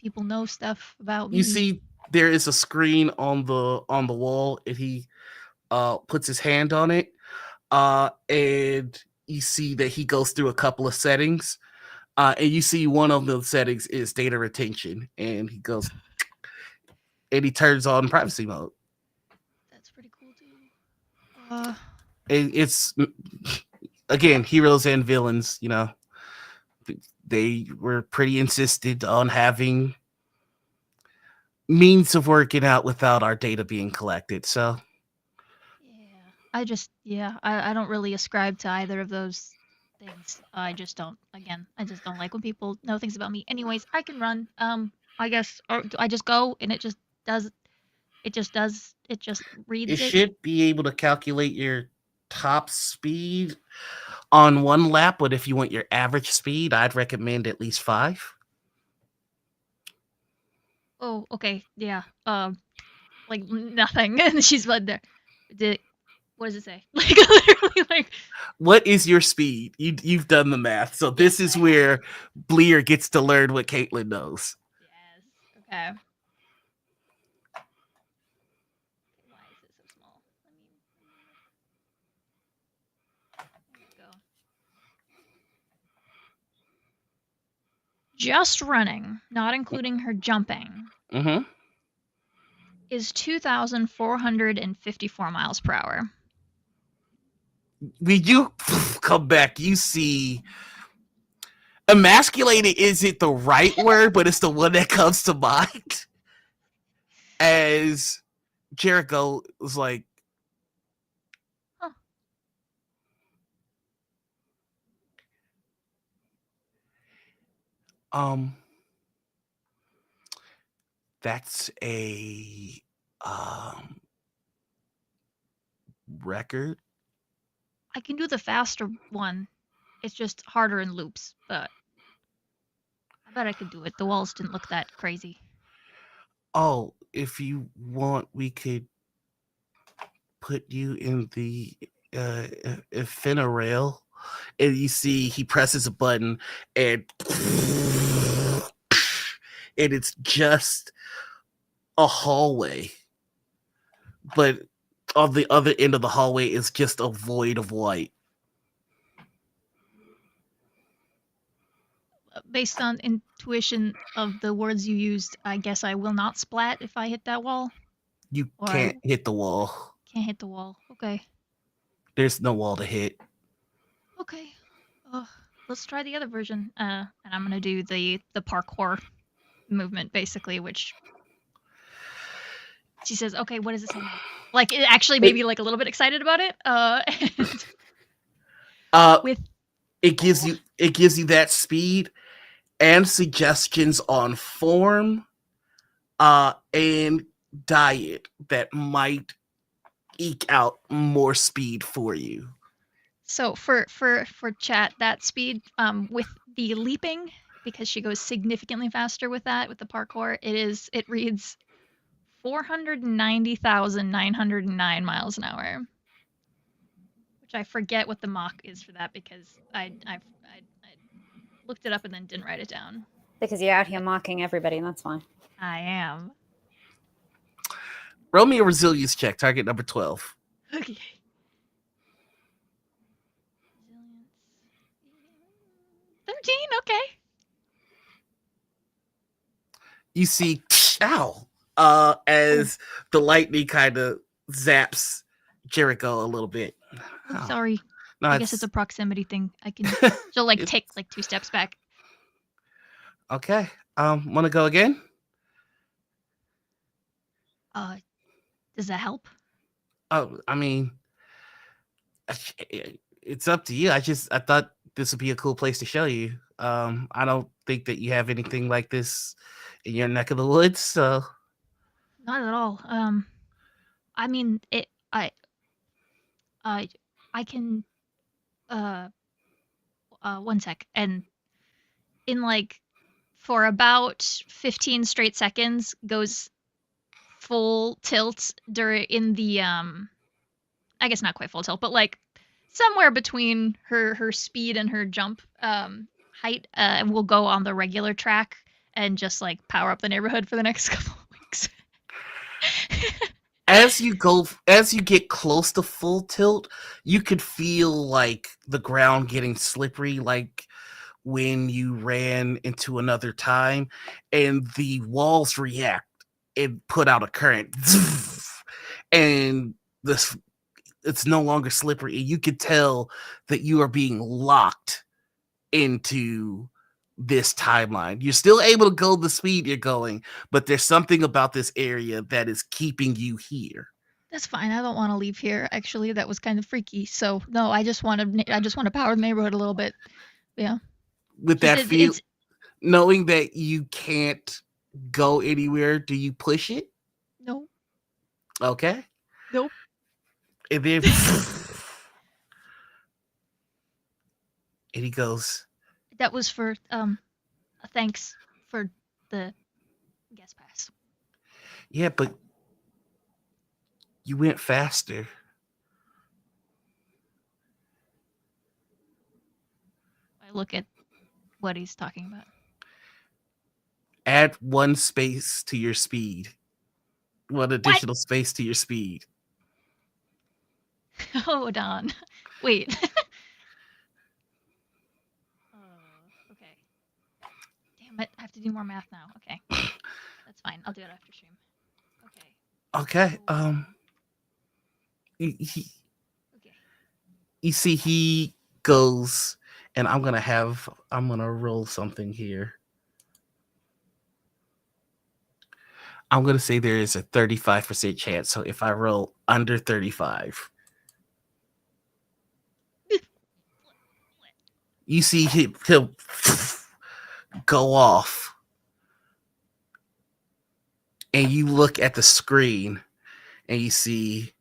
people know stuff about me. You see, there is a screen on the wall, and he puts his hand on it, and you see that he goes through a couple of settings, and you see one of the settings is data retention, and he goes and he turns on privacy mode. That's pretty cool too. It's again, heroes and villains, they were pretty insistent on having means of working out without our data being collected. So I don't really ascribe to either of those things. I just don't like when people know things about me. Anyways, I can run. I guess, or do I just go and it just reads it it? should be able to calculate your top speed on one lap, but if you want your average speed, I'd recommend at least 5. Oh, okay, yeah. Like nothing. And she's led there. What does it say? Like literally, like What is your speed? You've done the math, so this is where Blar gets to learn what Caitlin knows. yes. Okay. Why is it so small? Let's go. Just running, not including her jumping, Mm-hmm. is 2,454 miles per hour. When you come back, you see emasculated isn't the right word, but it's the one that comes to mind. As Jericho was like, Huh. That's a record. I can do the faster one. It's just harder in loops, but I bet I could do it. The walls didn't look that crazy. Oh, if you want, we could put you in the ephemeral, and you see he presses a button, and it's just a hallway, but on the other end of the hallway is just a void of white. Based on intuition of the words you used, I guess I will not splat if I hit that wall. You Or can't hit the wall. Can't hit the wall. Okay. There's no wall to hit. Okay. Let's try the other version. And I'm gonna do the parkour movement basically, which she says, okay, what does it say now? Like it actually made me like a little bit excited about it. With it gives you that speed and suggestions on form and diet that might eke out more speed for you. So for chat, that speed with the leaping, because she goes significantly faster with that, with the parkour, it reads 490,909 miles an hour. Which I forget what the mock is for that because I looked it up and then didn't write it down. Because you're out here mocking everybody, and that's fine. I am. Roll me a resilience check, target number 12. Okay. 13, okay. You see, ow, as the lightning kind of zaps Jericho a little bit. Oh, sorry. No, I guess it's a proximity thing. I can she'll like take like 2 steps back. Okay. Want to go again? Does that help? Oh, I mean, it's up to you. I thought this would be a cool place to show you. I don't think that you have anything like this in your neck of the woods, so Not at all. I mean, I can 1 sec, and in like for about 15 straight seconds goes full tilt in the I guess not quite full tilt, but like somewhere between her speed and her jump height will go on the regular track and just like power up the neighborhood for the next couple of weeks. as you get close to full tilt, you could feel like the ground getting slippery, like when you ran into another time, and the walls react and put out a current, and it's no longer slippery. You could tell that you are being locked into this timeline. You're still able to go the speed you're going, but there's something about this area that is keeping you here. That's fine. I don't want to leave here. Actually, that was kind of freaky. So no, I just want to power the neighborhood a little bit. Yeah. With He that said feel, it's knowing that you can't go anywhere, do you push it? no, Okay. nope. And then and he goes, That was for thanks for the guest pass. yeah, but you went faster. I look at what he's talking about. Add 1 space to your speed. 1 additional space to your speed. Hold on. Wait. Okay. Damn it. I have to do more math now. Okay. That's fine. I'll do it after stream. Okay. Okay. Okay. You see, he goes, and I'm gonna roll something here. I'm gonna say there is a 35% chance. So if I roll under 35, you see he'll go off, and you look at the screen, and you see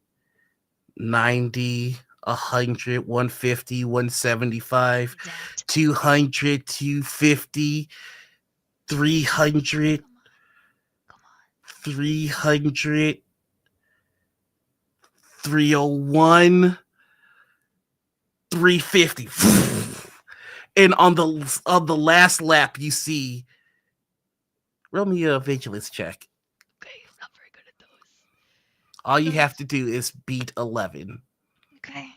90, 100, 150, 175, Exact. 200, 250, 300, Come on. 300, 301, 350. And on the last lap, you see, roll me a vigilance check. Okay, I'm not very good at those. All you have to do is beat 11. Okay.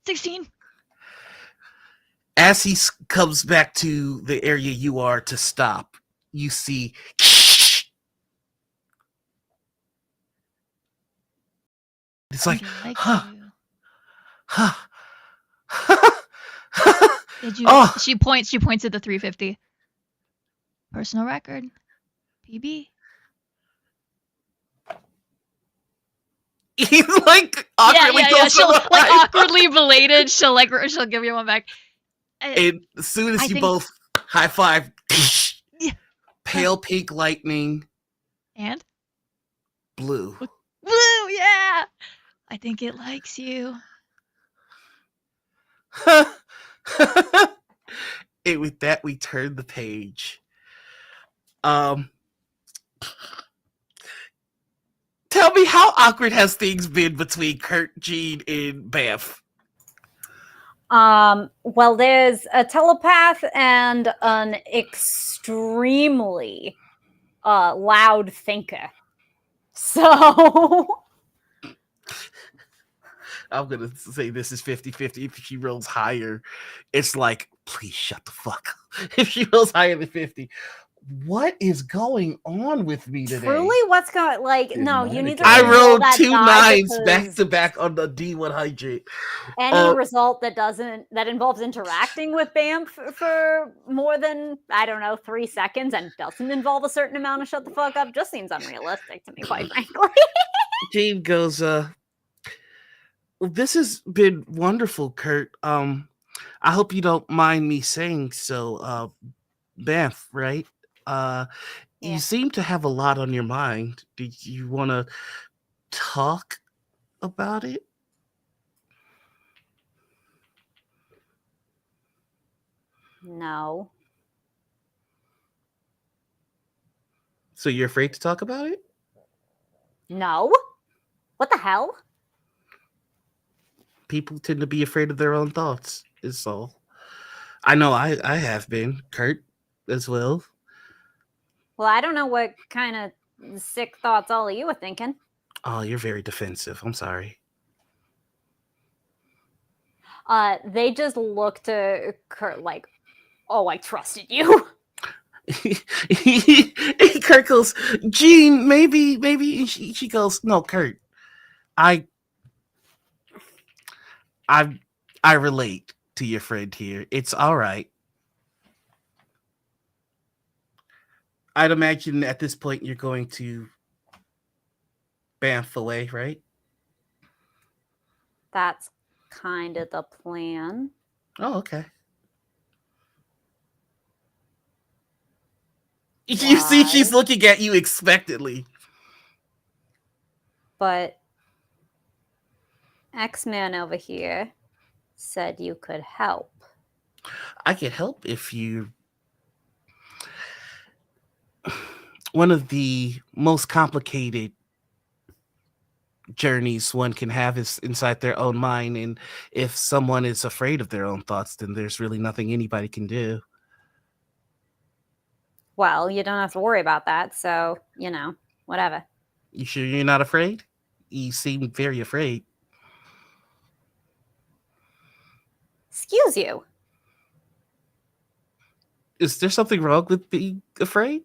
16. As he comes back to the area you are to stop, you see it's like, I like huh, you. huh. Did you? Oh. She points at the 350. Personal record. PB. He's like awkwardly Yeah. goes She'll to the like high awkwardly belated. She'll give you one back. And as soon as I you think- both high five, Yeah. pale pink lightning, And blue. blue. Yeah. I think it likes you. And with that, we turn the page. Tell me, how awkward has things been between Kurt, Jean, and Banff? Well, there's a telepath and an extremely loud thinker. So I'm going to say this is 50-50. If she rolls higher, it's like, please shut the fuck up. If she rolls higher than 50. What is going on with me today? truly, what's going like? Is No, mine you need to. again. I re-roll rolled that 2 die 9s back because to back on the D100. any result that involves interacting with BAM for more than, I don't know, 3 seconds and doesn't involve a certain amount of shut the fuck up just seems unrealistic to me, quite frankly. Jean goes, well, this has been wonderful, Kurt. I hope you don't mind me saying so. Banff, right? Yeah. You seem to have a lot on your mind. Do you want to talk about it? No. So you're afraid to talk about it? No? What the hell? People tend to be afraid of their own thoughts, is all. I know I have been, Kurt, as well. Well, I don't know what kind of sick thoughts all of you were thinking. Oh, you're very defensive. I'm sorry. They just look to Kurt like, oh, I trusted you. Kurt goes, Jean, maybe. She goes, no, Kurt. I relate to your friend here. It's all right. I'd imagine at this point you're going to bamf away, right? That's kind of the plan. Oh, okay. You see, she's Why? looking at you expectantly. But X-Man over here said you could help. I could help if you. One of the most complicated journeys one can have is inside their own mind, and if someone is afraid of their own thoughts, then there's really nothing anybody can do. Well, you don't have to worry about that, so, whatever. You sure you're not afraid? You seem very afraid. Excuse you. Is there something wrong with being afraid?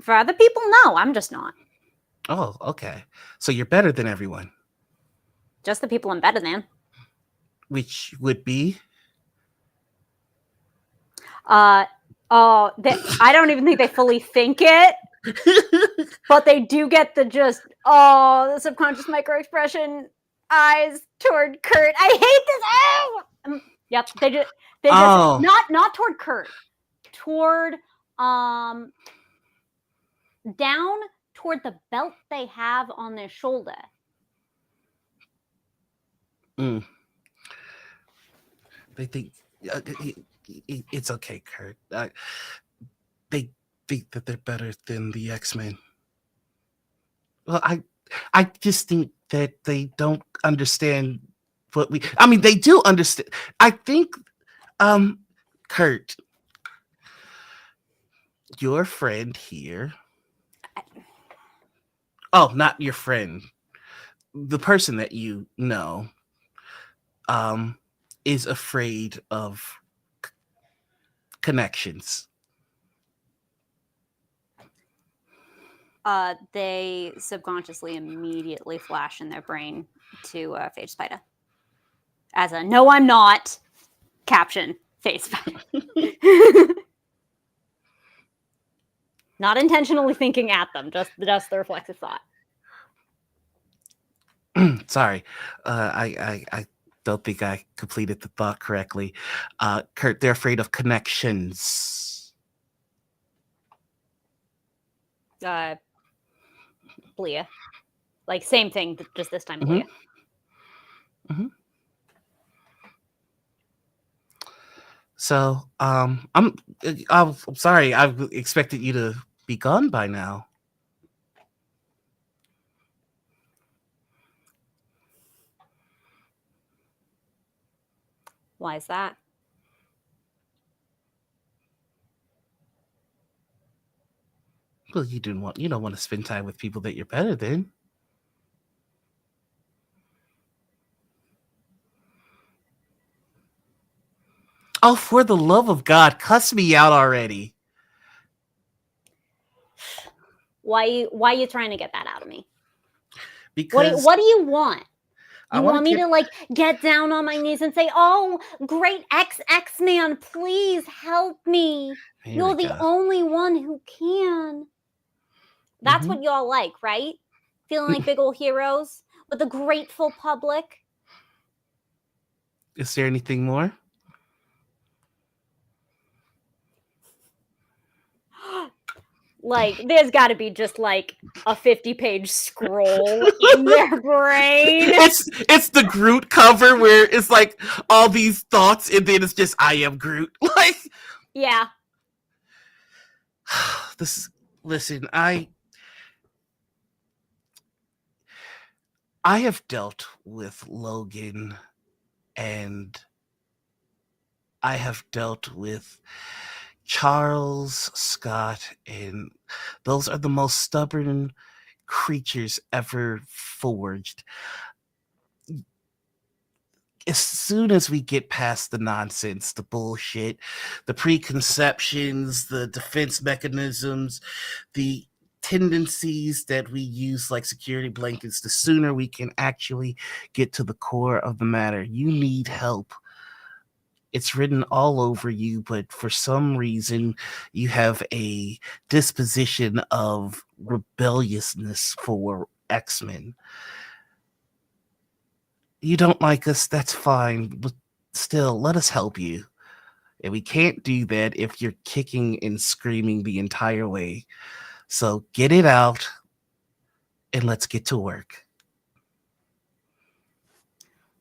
For other people, no, I'm just not. Oh, okay. So you're better than everyone, Just the people I'm better than. which would be. I don't even think they fully think it, but they do get the the subconscious micro expression eyes toward Kurt. I hate this. Oh! Yep, they just Oh. not toward Kurt, toward down toward the belt they have on their shoulder. Mm. They think it's okay, Kurt. They think that they're better than the X-Men. Well, I just think that they don't understand what we. I mean, they do understand. I think, Kurt, your friend here. Oh, not your friend. The person that you know, is afraid of connections. They subconsciously immediately flash in their brain to Phage Spider as a "No, I'm not" caption face. Not intentionally thinking at them, just the reflexive thought. Sorry, I don't think I completed the thought correctly. Kurt, they're afraid of connections. Blia. Like, same thing, just this time, Blia. Mm-hmm. So, I'm sorry. I expected you to be gone by now. Why is that? Well, you don't want to spend time with people that you're better than. Oh, for the love of God, cuss me out already. Why are you trying to get that out of me? Because What do you want? I You wanna want me get- to like get down on my knees and say, "Oh, great X-Man, please help me. Here You're we the go. only one who can." That's Mhm. what y'all like, right? Feeling like big old heroes with a grateful public. Is there anything more? Like, there's got to be just like a 50-page scroll in their brain. It's the Groot cover where it's like all these thoughts and then it's just I am Groot. Like Yeah. listen, I have dealt with Logan and I have dealt with Charles, Scott, and those are the most stubborn creatures ever forged. As soon as we get past the nonsense, the bullshit, the preconceptions, the defense mechanisms, the tendencies that we use like security blankets, the sooner we can actually get to the core of the matter. You need help. It's written all over you, but for some reason, you have a disposition of rebelliousness for X-Men. You don't like us, that's fine, but still, let us help you. And we can't do that if you're kicking and screaming the entire way. So get it out and let's get to work.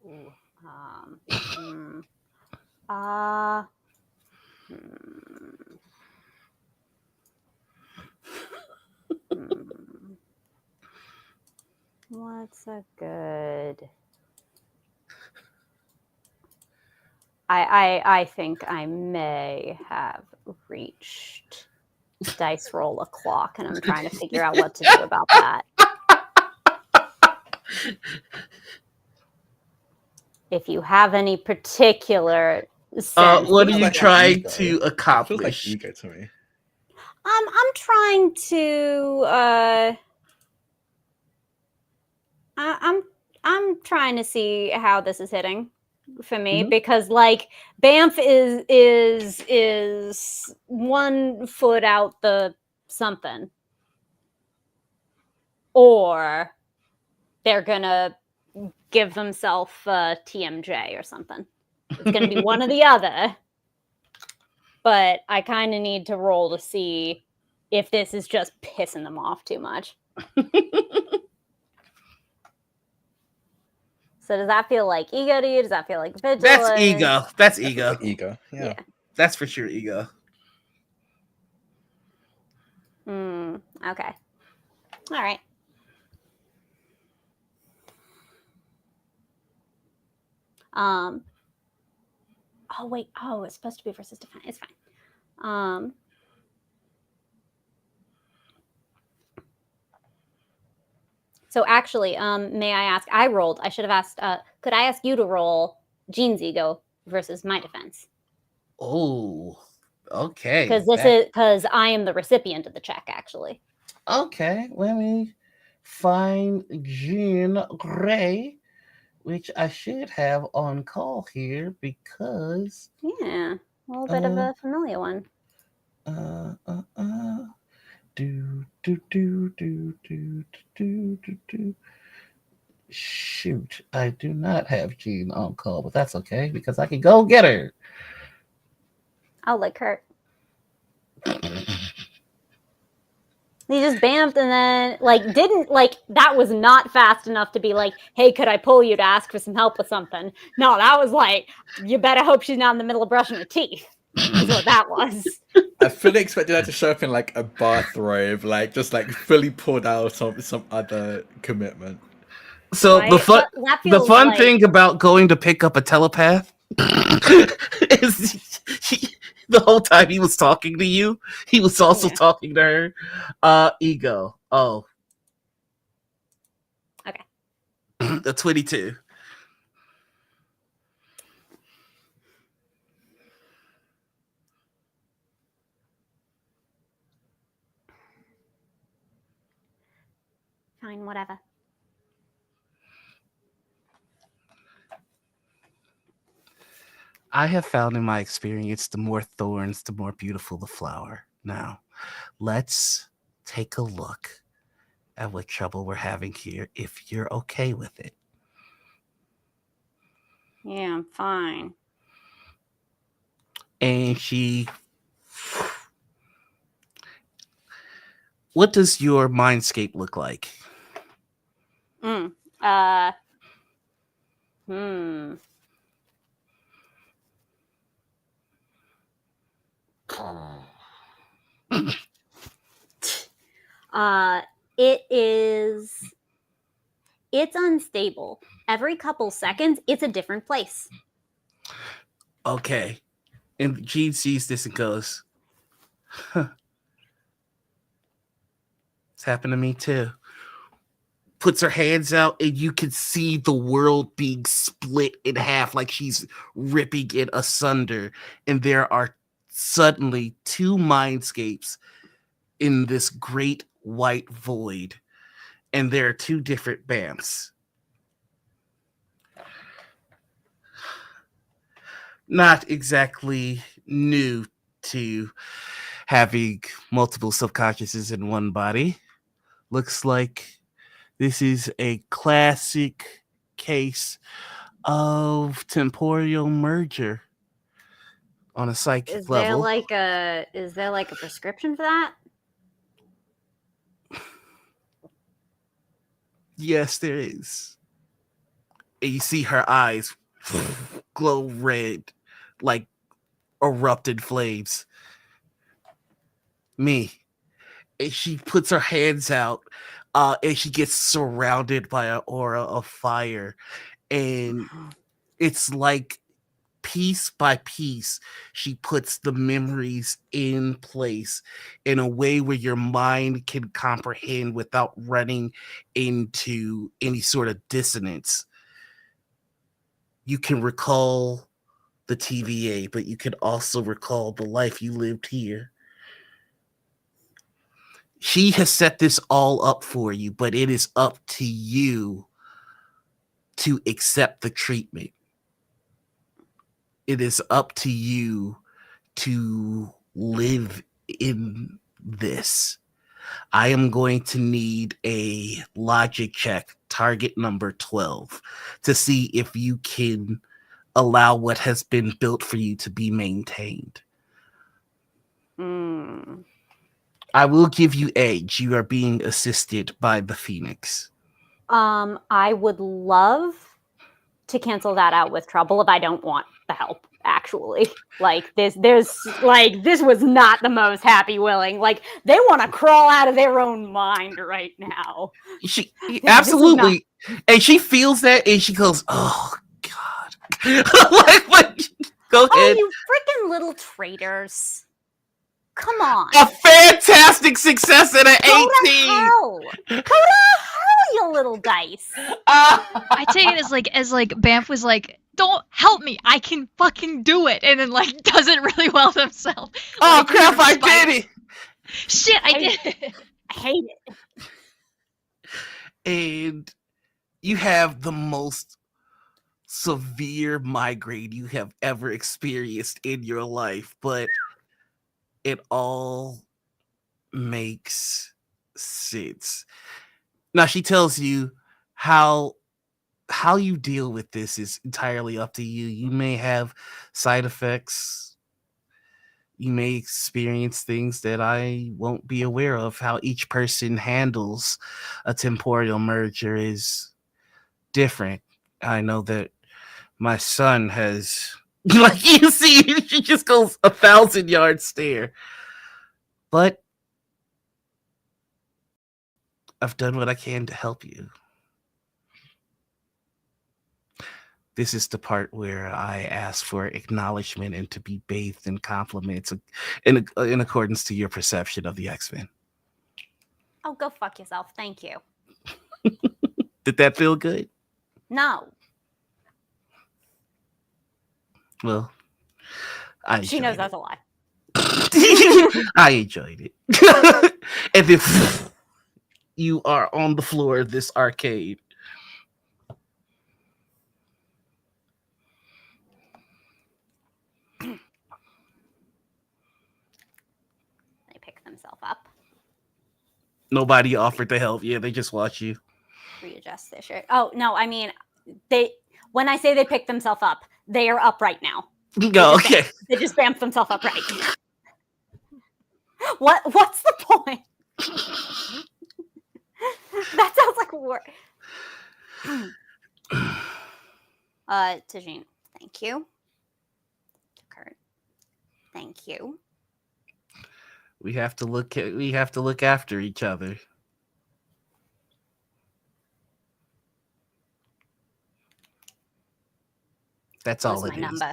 Ooh, uh, hmm. Hmm. What's a good? I think I may have reached dice roll o'clock, and I'm trying to figure out what to do about that. If you have any particular sense, What are Feels you like trying ego. to Feels like accomplish? ego to me. I'm trying to I'm trying to see how this is hitting for me, because like Banff is 1 foot out the something, or they're gonna give themselves a TMJ or something. It's gonna be one or the other. But I kind of need to roll to see if this is just pissing them off too much. So does that feel like ego to you? Does that feel like vigilance? That's ego. That's Feels ego. like ego. Yeah. That's for sure ego. Okay. All right. Oh wait. Oh, it's supposed to be versus defense. It's fine. So actually, may I ask? I rolled. I should have asked. Could I ask you to roll Jean's ego versus my defense? Oh, okay. Because because I am the recipient of the check, actually. Okay, let me find Jean Grey, which I should have on call here because Yeah, a little bit of a familiar one. Shoot, I do not have Jean on call, but that's okay because I can go get her. Oh, like Kurt. He just bamfed and then that was not fast enough to be like, hey, could I pull you to ask for some help with something? No, that was like, you better hope she's not in the middle of brushing her teeth. Is what that was. I fully expected her to show up in like a bathrobe, like just like fully pulled out some other commitment. So Right? the fun thing about going to pick up a telepath is the whole time he was talking to you, he was also talking to her. Ego. Oh. Okay. The 22. Fine, whatever. I have found in my experience, the more thorns, the more beautiful the flower. Now, let's take a look at what trouble we're having here, if you're okay with it. Yeah, I'm fine. And she... What does your mindscape look like? It's unstable. Every couple seconds, it's a different place. Okay. And Jean sees this and goes, huh. It's happened to me too. Puts her hands out and you can see the world being split in half, like she's ripping it asunder. And there are suddenly 2 mindscapes in this great white void. And there are 2 different BAMs. not exactly new to having multiple subconsciouses in one body. Looks like this is a classic case of temporal merger on a psychic Is there level. like a prescription for that? Yes, there is. And you see her eyes glow red, like erupted flames. Me. And she puts her hands out, and she gets surrounded by an aura of fire. And it's like piece by piece, she puts the memories in place in a way where your mind can comprehend without running into any sort of dissonance. You can recall the TVA, but you can also recall the life you lived here. She has set this all up for you, but it is up to you to accept the treatment. It is up to you to live in this. I am going to need a logic check, target number 12, to see if you can allow what has been built for you to be maintained. I will give you edge. You are being assisted by the Phoenix. I would love to cancel that out with trouble if I don't want the help. Actually, like this was not the most happy willing. Like they want to crawl out of their own mind right now. She absolutely, and she feels that, and she goes, "Oh God!" like, go ahead. Oh, you freaking little traitors! Come on, A fantastic success at an 18. Go to hell, you little dice. I take it as like Banff was like, don't help me, I can fucking do it, and then like does it really well himself. Oh Like, crap! I spite. did it. Shit, I did it. I hate it. And you have the most severe migraine you have ever experienced in your life, but it all makes sense. Now she tells you how you deal with this is entirely up to you. You may have side effects. You may experience things that I won't be aware of. How each person handles a temporal merger is different. I know that my son has, like you see, she just goes 1,000-yard stare. But I've done what I can to help you. This is the part where I ask for acknowledgement and to be bathed in compliments in accordance to your perception of the X-Men. Oh, go fuck yourself. Thank you. Did that feel good? No. Well, She knows that's a lie. I enjoyed it. And then you are on the floor of this arcade. They pick themselves up, Nobody offered to help. Yeah, they just watch you. readjust their shirt. Oh, no, I mean, when I say they pick themselves up, they are up right now. Go, okay. They just bamf themselves up right. What's the point? That sounds like work. Tajine, thank you. Kurt, thank you. We have to look after each other. That's all it my is. number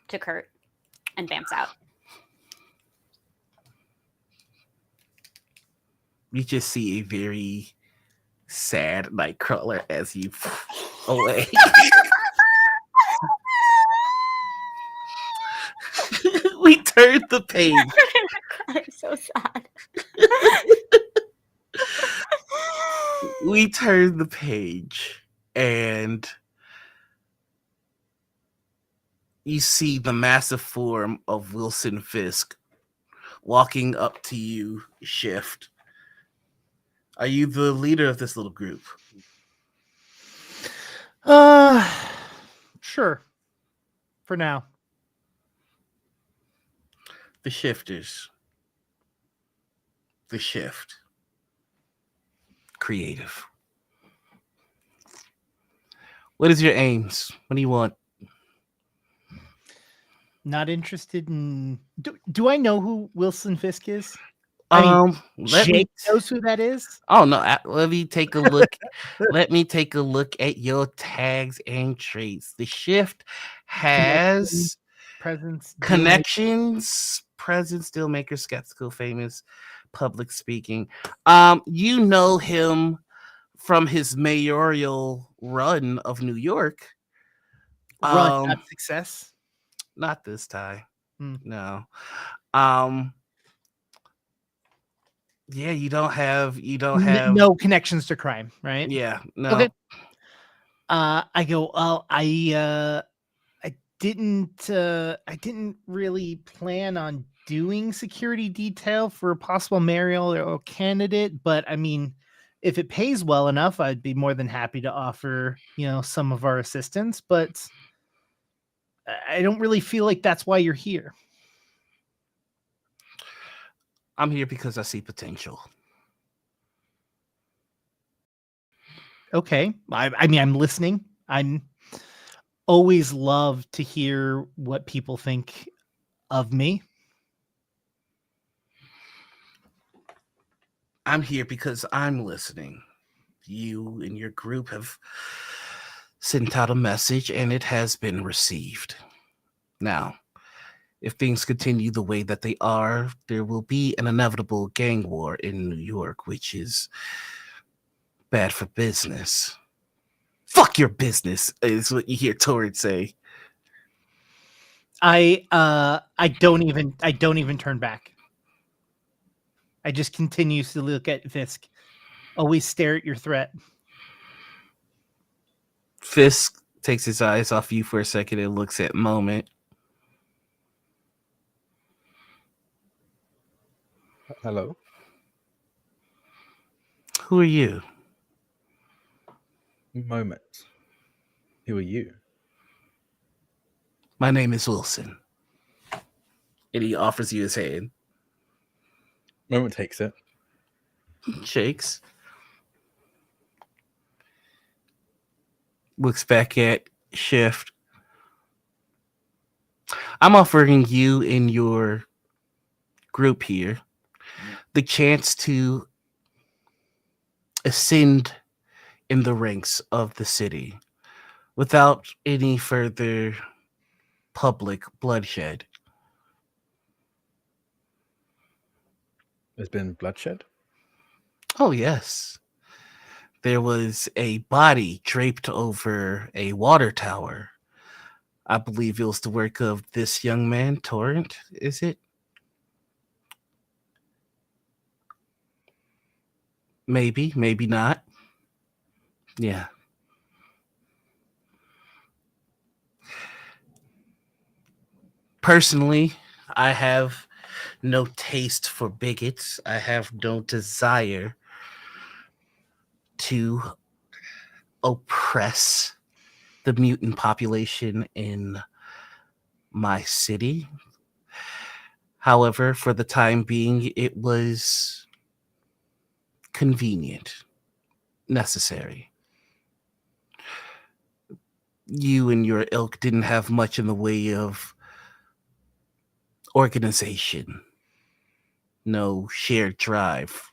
to Kurt and bamps out. You just see a very sad Nightcrawler as you away. We turned the page. I'm so sad. We turned the page, and you see the massive form of Wilson Fisk walking up to you, Shift. Are you the leader of this little group? Sure. For now. The Shifters. The Shift. Creative. What is your aims? What do you want? Not interested in. Do I know who Wilson Fisk is? I mean, let me. Jake knows who that is. Oh no! Let me take a look. Let me take a look at your tags and traits. The Shift has Presence, connections, presence, deal maker, skeptical, famous, public speaking. You know him from his mayoral run of New York. Run, not success. Not this time. Hmm. No. Yeah, you don't have no connections to crime, right? Yeah, no. Okay. I go, well, I didn't really plan on doing security detail for a possible mayoral candidate, but I mean, if it pays well enough, I'd be more than happy to offer, some of our assistance, but I don't really feel like that's why you're here. I'm here because I see potential. Okay. I mean, I'm listening. I'm always love to hear what people think of me. I'm here because I'm listening. You and your group have sent out a message and it has been received. Now, if things continue the way that they are, there will be an inevitable gang war in New York, which is bad for business. Fuck your business, is what you hear Torrid say. I don't even turn back. I just continue to look at Fisk. Always stare at your threat. Fisk takes his eyes off you for a second and looks at Moment. Hello. Who are you? Moment. Who are you? My name is Wilson. And he offers you his hand. Moment takes it. Shakes. Looks back at Shift. I'm offering you and your group here the chance to ascend in the ranks of the city without any further public bloodshed. There's been bloodshed? Oh, yes. There was a body draped over a water tower. I believe it was the work of this young man, Torrent, is it? Maybe, maybe not. Yeah. Personally, I have no taste for bigots. I have no desire to oppress the mutant population in my city. However, for the time being, it was convenient, necessary. You and your ilk didn't have much in the way of organization, no shared drive,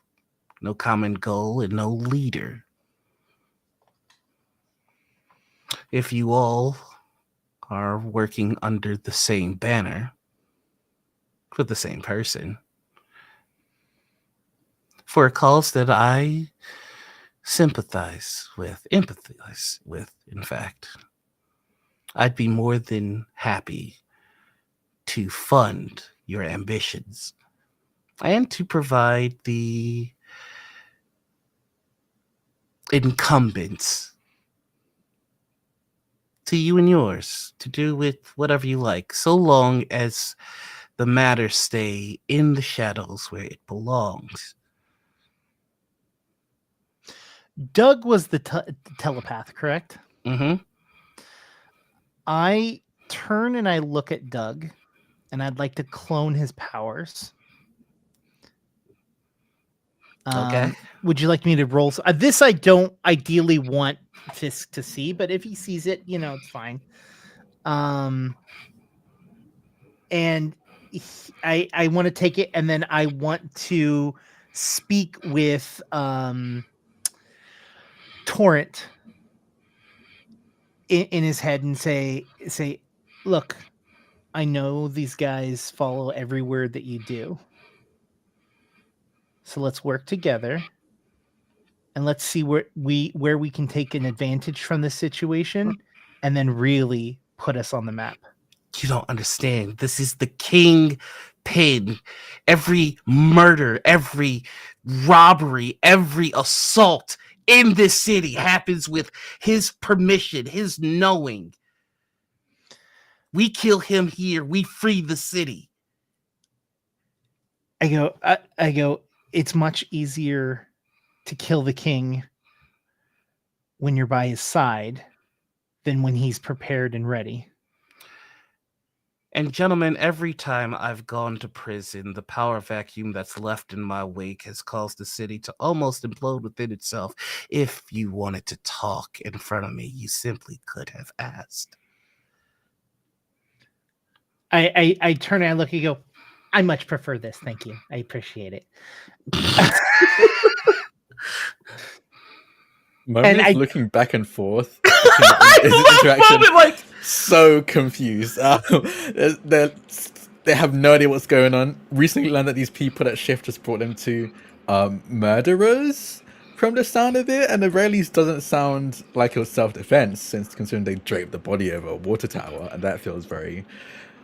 no common goal, and no leader. If you all are working under the same banner for the same person, for a cause that I sympathize with, empathize with, in fact, I'd be more than happy to fund your ambitions and to provide the incumbents to you and yours to do with whatever you like, so long as the matter stay in the shadows where it belongs. Doug was the telepath, correct? Mm-hmm. I turn and I look at Doug, and I'd like to clone his powers. Okay. Would you like me to roll? This I don't ideally want Fisk to see, but if he sees it, it's fine. And I want to take it, and then I want to speak with Torrent in his head and say, look, I know these guys follow every word that you do. So let's work together and let's see where we can take an advantage from this situation and then really put us on the map. You don't understand. This is the kingpin. Every murder, every robbery, every assault in this city happens with his permission, his knowing. We kill him here, we free the city. I go, it's much easier to kill the king when you're by his side than when he's prepared and ready. And gentlemen, every time I've gone to prison, the power vacuum that's left in my wake has caused the city to almost implode within itself. If you wanted to talk in front of me, you simply could have asked. I turn and I look and go, I much prefer this. Thank you. I appreciate it. Moment And is looking back and forth. His interaction, like, so confused. They have no idea what's going on. Recently learned that these people that Shift just brought them to murderers from the sound of it, and the very least doesn't sound like it was self-defense, since considering they draped the body over a water tower, and that feels very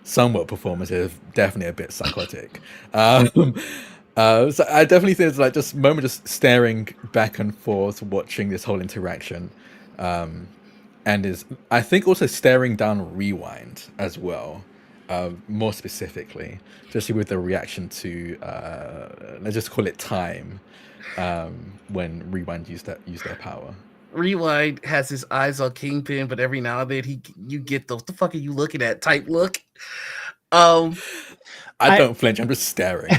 somewhat performative, definitely a bit psychotic. So I definitely think it's like just moment just staring back and forth, watching this whole interaction, and is I think also staring down Rewind as well, more specifically, especially with the reaction to let's just call it time, when Rewind used their power. Rewind has his eyes on Kingpin, but every now and then you get the "what the fuck are you looking at" type look. I don't flinch. I'm just staring.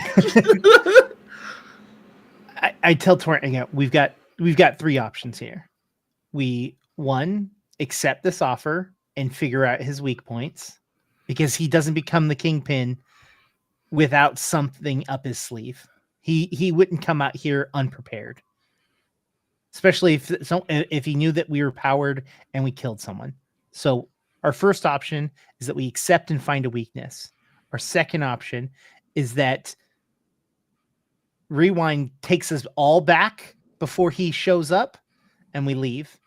I tell Torrent again, we've got three options here. We accept this offer and figure out his weak points, because he doesn't become the kingpin without something up his sleeve. He wouldn't come out here unprepared, especially if he knew that we were powered and we killed someone. So our first option is that we accept and find a weakness. Our second option is that Rewind takes us all back before he shows up and we leave,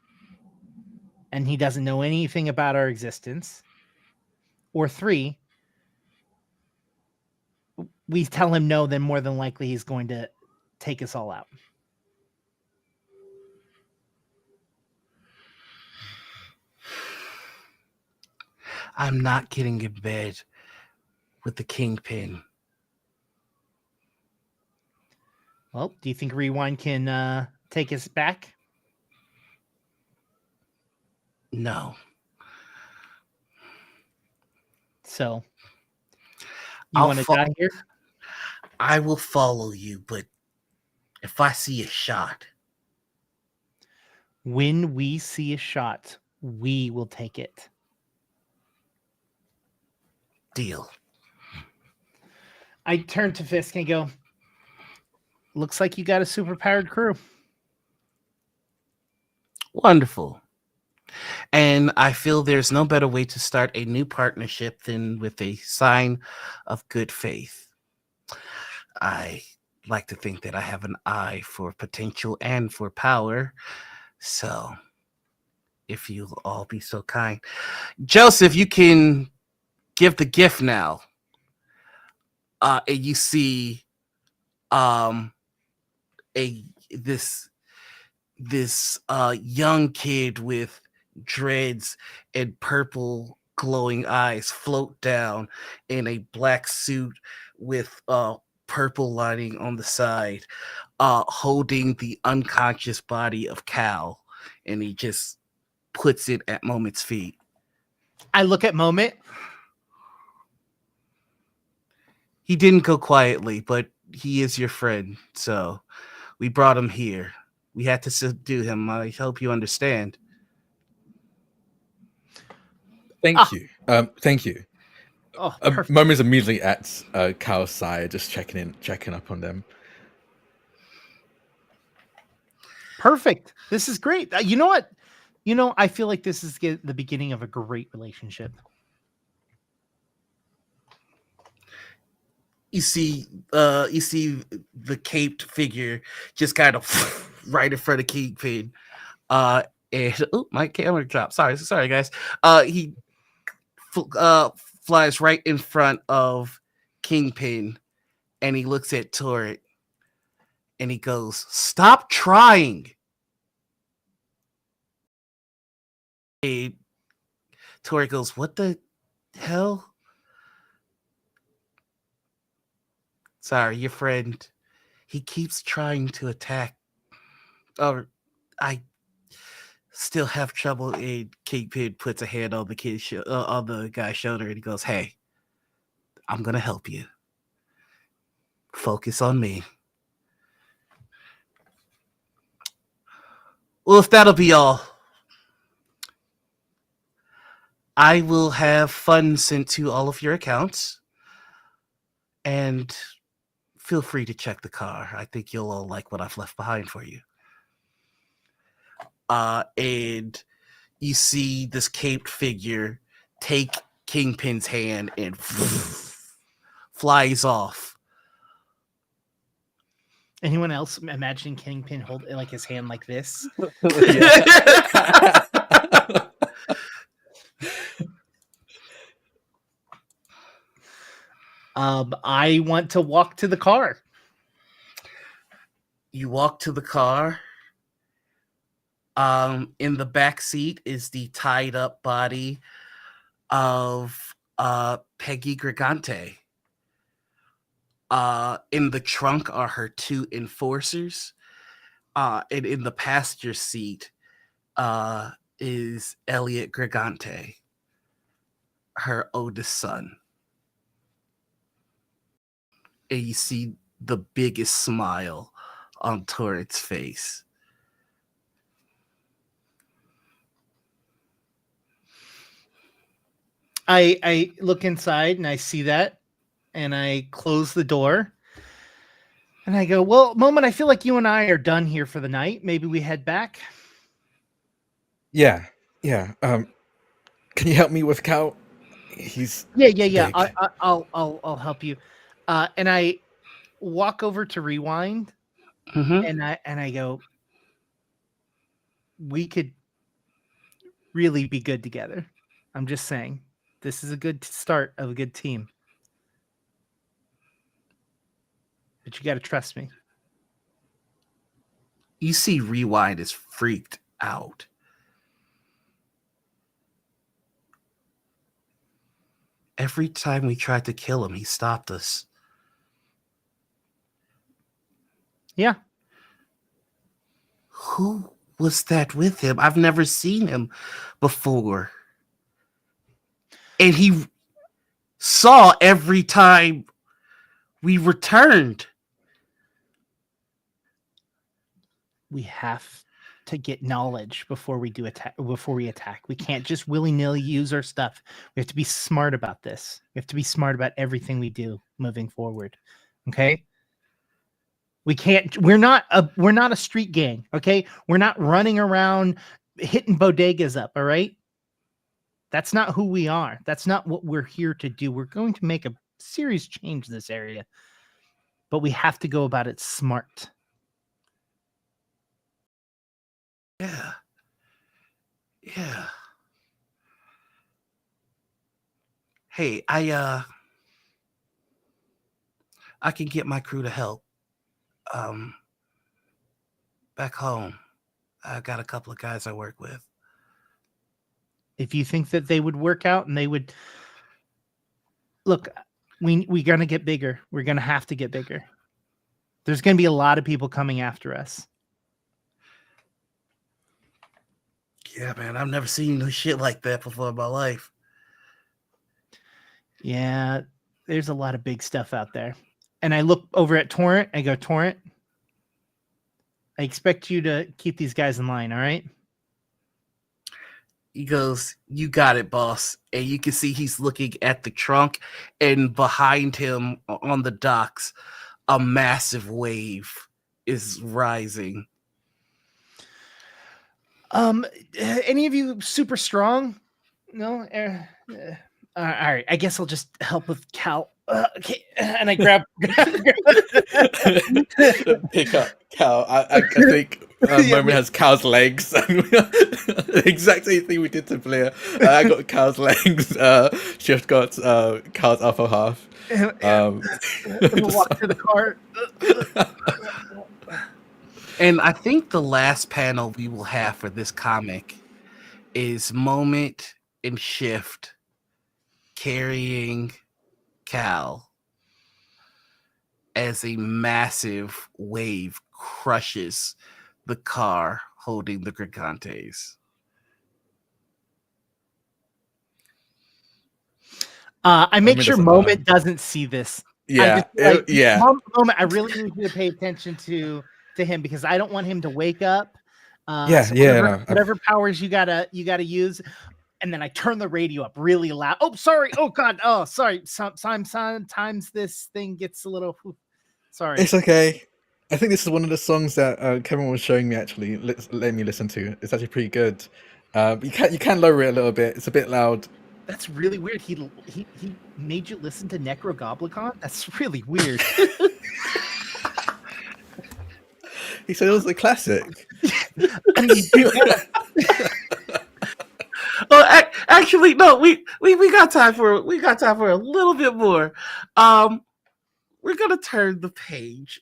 and he doesn't know anything about our existence. Or 3, we tell him no, then more than likely he's going to take us all out. I'm not getting in bed with the Kingpin. Well, do you think Rewind can take us back? No. So, you want to die here? I will follow you, but if I see a shot. When we see a shot, we will take it. Deal. I turn to Fisk and go, looks like you got a superpowered crew. Wonderful. And I feel there's no better way to start a new partnership than with a sign of good faith. I like to think that I have an eye for potential and for power. So, if you'll all be so kind. Joseph, you can give the gift now. And you see this young kid with dreads and purple glowing eyes float down in a black suit with purple lining on the side, holding the unconscious body of Cal, and he just puts it at Moment's feet. I look at Moment. He didn't go quietly, but he is your friend, so we brought him here. We had to subdue him. I hope you understand. Thank you. Thank you. Oh, perfect. Moment's immediately at Cal's side, just checking up on them. Perfect. This is great. You know what? I feel like this is the beginning of a great relationship. You see the caped figure just kind of right in front of Kingpin. And my camera dropped. Sorry, guys. He flies right in front of Kingpin, and he looks at Turret, and he goes, "Stop trying." And Turret goes, "What the hell?" Sorry, your friend. He keeps trying to attack. Or I still have trouble. And Kingpin puts a hand on the on the guy's shoulder, and he goes, "Hey, I'm gonna help you. Focus on me." Well, if that'll be all, I will have funds sent to all of your accounts, and feel free to check the car. I think you'll all like what I've left behind for you. And you see this caped figure take Kingpin's hand and flies off. Anyone else imagining Kingpin hold like his hand like this? I want to walk to the car. You walk to the car. In the back seat is the tied up body of Peggy Gigante. In the trunk are her two enforcers. And in the passenger seat is Elliot Gigante, her oldest son. And you see the biggest smile on Turret's face. I look inside and I see that, and I close the door. And I go, "Well, Moment, I feel like you and I are done here for the night. Maybe we head back." Yeah. Can you help me with Cal? He's Yeah. big. I'll help you. And I walk over to Rewind, Mm-hmm. and I go, "We could really be good together. I'm just saying, this is a good start of a good team. But you got to trust me." You see Rewind is freaked out. Every time we tried to kill him, he stopped us. Yeah. Who was that with him? I've never seen him before. And he saw every time we returned. We have to get knowledge before we attack. We can't just willy-nilly use our stuff. We have to be smart about this. We have to be smart about everything we do moving forward. Okay? We're not a street gang, okay? We're not running around hitting bodegas up, all right? That's not who we are. That's not what we're here to do. We're going to make a serious change in this area. But we have to go about it smart. Yeah. Hey, I can get my crew to help. Back home, I got a couple of guys I work with. If you think that they would work out and they would look, we're gonna get bigger. We're gonna have to get bigger. There's gonna be a lot of people coming after us. Yeah, man, I've never seen no shit like that before in my life. Yeah, there's a lot of big stuff out there. And I look over at Torrent. I go, Torrent, I expect you to keep these guys in line, all right? He goes, "You got it, boss." And you can see he's looking at the trunk, and behind him on the docks, a massive wave is rising. Any of you super strong? No? All right, I guess I'll just help with Cal. Okay, and I grab. Pick up Cal. I think Moment has Cal's legs. The exact same thing we did to Blair. I got Cal's legs. Shift got Cal's upper half. We'll walk to the car. And I think the last panel we will have for this comic is Moment and Shift carrying Cal as a massive wave crushes the car holding the Grigantes. I make sure doesn't Moment doesn't see this. Yeah, yeah. Moment, I really need you to pay attention to him because I don't want him to wake up. Whatever powers you gotta use. And then I turn the radio up really loud. Oh, sorry. Oh God. Oh, sorry. Sometimes this thing gets a little. Sorry. It's okay. I think this is one of the songs that Kevin was showing me. Actually, let me listen to. It's actually pretty good. You can lower it a little bit. It's a bit loud. That's really weird. He made you listen to Necrogoblicon? That's really weird. He said it was a classic. Oh, actually, no. We got time for a little bit more. We're gonna turn the page.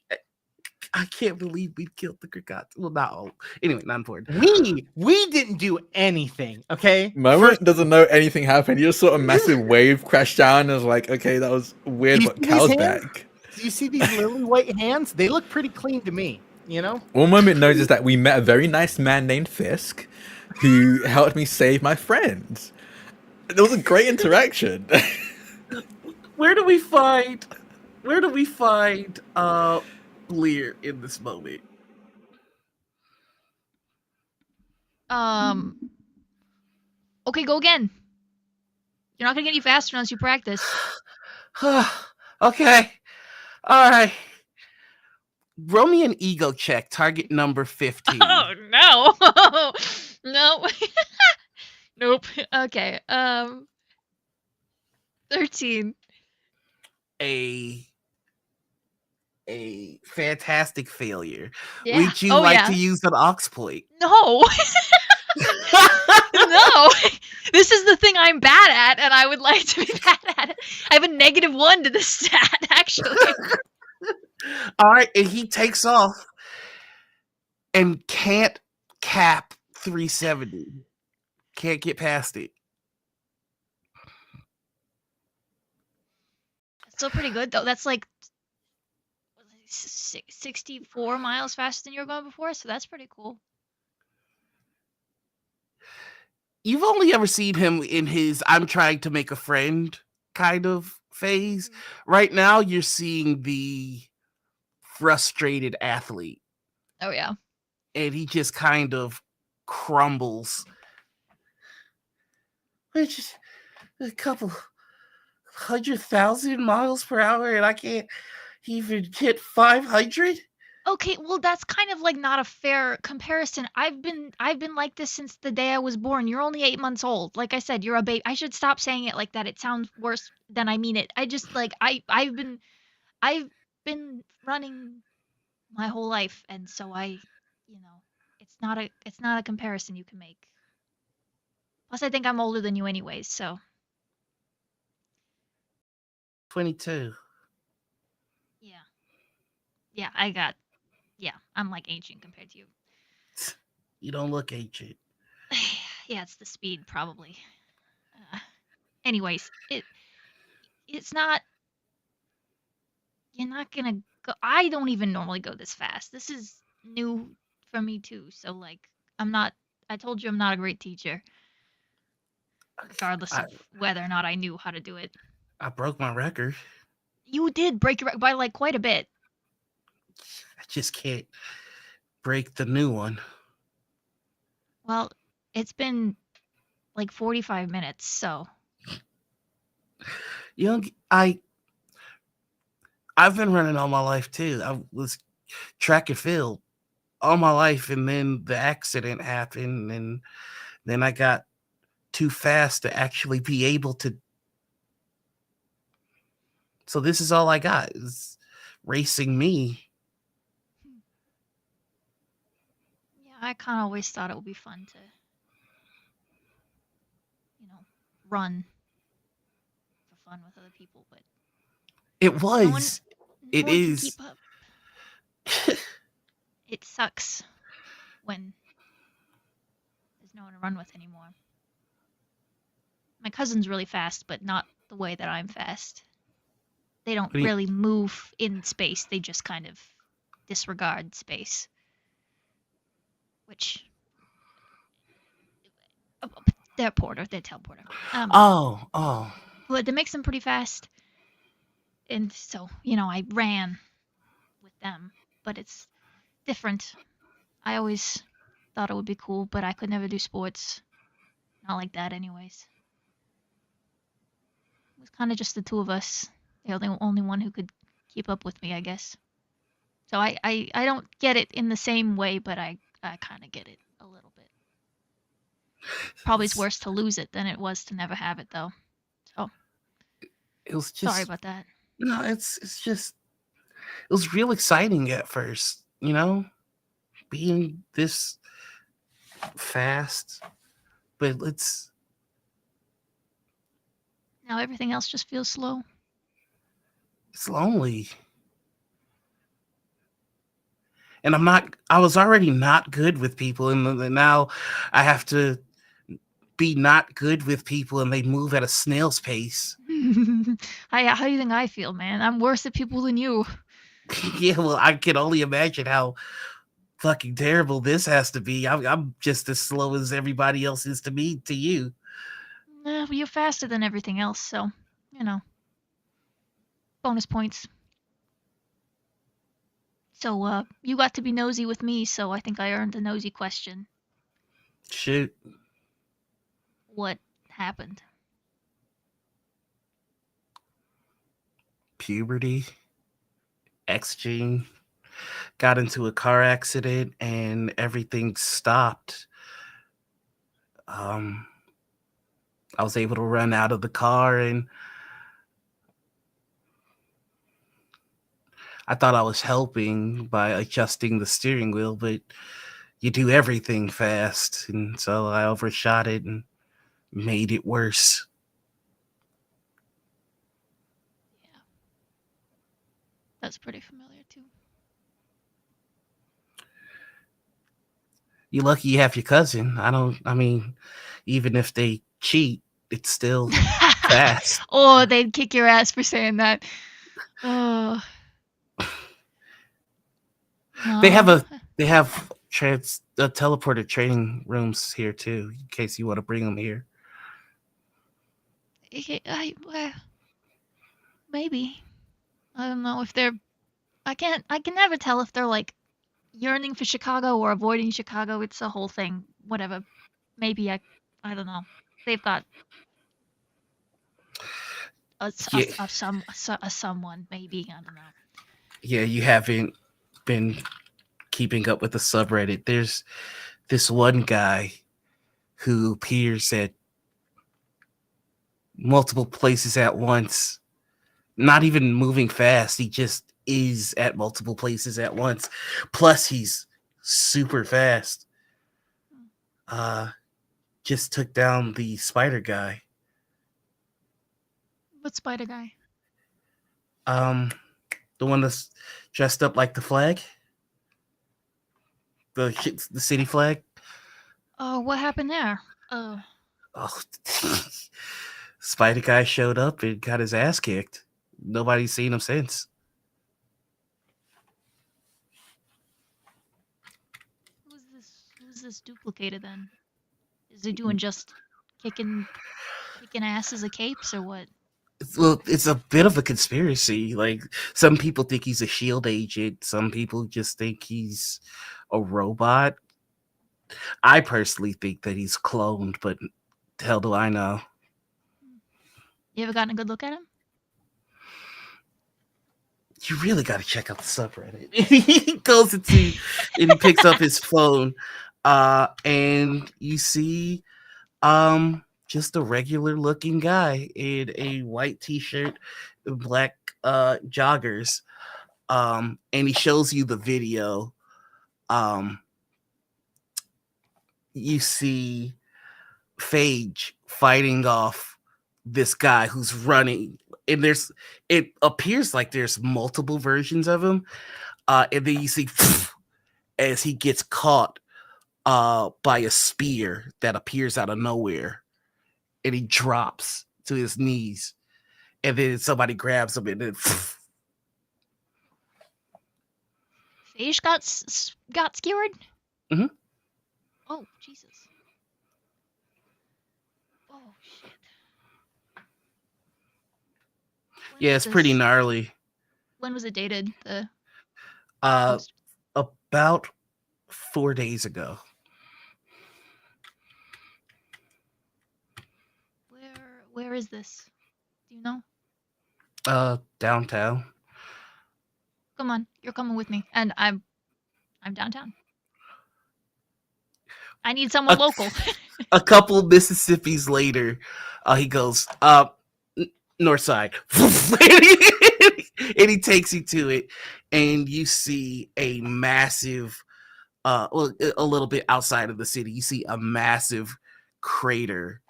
I can't believe we killed the Grigot. Well, not all. Anyway, not important. We didn't do anything. Okay. Moment doesn't know anything happened. You just saw a massive wave crash down and was like, okay, that was weird, but Cal's back. Do you see these lily white hands? They look pretty clean to me. You know. One Moment noticed that we met a very nice man named Fisk, who helped me save my friend. It was a great interaction. Where do we find Blar in this moment? Okay, go again. You're not gonna get any faster unless you practice. Okay. All right. Roll me an ego check, target number 15. Oh no. No. Nope. Okay. 13. A fantastic failure. Yeah. Would you like to use an oxploit? No. No. This is the thing I'm bad at, and I would like to be bad at it. I have a -1 to this stat, actually. All right, and he takes off and can't cap 370. Can't get past it. Still pretty good though. That's like 64 miles faster than you were going before, so that's pretty cool. You've only ever seen him in his "I'm trying to make a friend" kind of phase. Right now, you're seeing the frustrated athlete. Oh yeah. And he just kind of crumbles. It's just a couple 100,000 miles per hour, and I can't even hit 500. Okay, well that's kind of like not a fair comparison. I've been like this since the day I was born. You're only 8 months old. Like I said, you're a baby. I should stop saying it like that. It sounds worse than I mean it. I just like I've been running my whole life, and so it's not a comparison you can make. Plus I think I'm older than you anyways, so 22. Yeah, I'm like ancient compared to you. You don't look ancient. Yeah, it's the speed probably. Anyways, it's not. You're not gonna go. I don't even normally go this fast. This is new for me too. So like, I'm not. I told you I'm not a great teacher, regardless I, of whether or not I knew how to do it. I broke my record. You did break your by like quite a bit. I just can't break the new one. Well, it's been like 45 minutes, so You know, I've been running all my life too. I was track and field all my life, and then the accident happened, and then I got too fast to actually be able to. So this is all I got is racing me. yeah, I kind of always thought it would be fun to, run for fun with other people, but It no one, was. no It one can is. keep up. It sucks when there's no one to run with anymore. My cousin's really fast, but not the way that I'm fast. They don't What do you- really move in space. They just kind of disregard space. Which they're teleporter. Oh. But that makes them pretty fast. And so, I ran with them, but it's different. I always thought it would be cool, but I could never do sports. Not like that anyways. It was kind of just the two of us. They're the only one who could keep up with me, I guess. So I don't get it in the same way, but I kind of get it a little bit. Probably it's worse to lose it than it was to never have it, though. So It was just. sorry about that. No, it's just. It was real exciting at first, being this fast, but it's Now everything else just feels slow. lonely. And I was already not good with people, and now I have to be not good with people, and they move at a snail's pace. How do you think I feel, man? I'm worse at people than you. Yeah, well, I can only imagine how fucking terrible this has to be. I'm just as slow as everybody else is to you. Well, you're faster than everything else, so, bonus points. So, you got to be nosy with me, so I think I earned a nosy question. Shoot. What happened? Puberty. X gene. Got into a car accident and everything stopped. I was able to run out of the car, and I thought I was helping by adjusting the steering wheel, but you do everything fast, and so I overshot it and made it worse. Yeah. That's pretty familiar, too. You're lucky you have your cousin. Even if they cheat, it's still fast. Oh, they'd kick your ass for saying that. Oh. They have No. teleported training rooms here too, in case you want to bring them here. Maybe. I don't know if they're. I can never tell if they're like yearning for Chicago or avoiding Chicago. It's a whole thing. Whatever. Maybe I don't know. They've got someone. Maybe I don't know. Yeah, you haven't been keeping up with the subreddit. There's this one guy who appears at multiple places at once, not even moving fast. He just is at multiple places at once. Plus, he's super fast. Just took down the spider guy. What spider guy? The one that's dressed up like the flag, the city flag. Oh, what happened there? Oh, Oh, Spider Guy showed up and got his ass kicked. Nobody's seen him since. who's this duplicated then? Is he doing just kicking ass as a capes or what? Well, it's a bit of a conspiracy. Like, some people think he's a shield agent. Some people just think he's a robot. I personally think that he's cloned, but the hell do I know? You ever gotten a good look at him? You really got to check out the subreddit. He goes into and he picks up his phone, and you see, just a regular looking guy in a white t-shirt, and black joggers, and he shows you the video. You see Phage fighting off this guy who's running, and it appears like there's multiple versions of him, and then you see as he gets caught by a spear that appears out of nowhere, and he drops to his knees, and then somebody grabs him, and then Phage got skewered? Mhm. Oh, Jesus. Oh, shit. When yeah, was it's pretty this? gnarly. When was it dated? The Uh, post? about 4 days ago. Where is this? Do you know? Downtown. Come on, you're coming with me, and I'm downtown. I need someone local. A couple Mississippis later, he goes, north side. And he takes you to it, and you see a massive, well, a little bit outside of the city, you see a massive crater.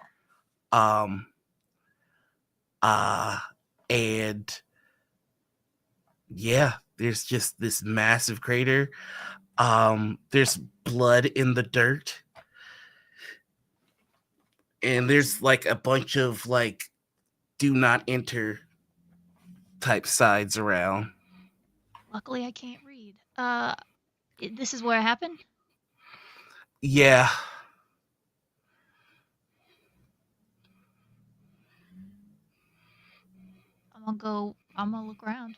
And yeah, there's just this massive crater. There's blood in the dirt. And there's like a bunch of like do not enter type signs around. Luckily, I can't read. This is where it happened? Yeah. I'm gonna look around.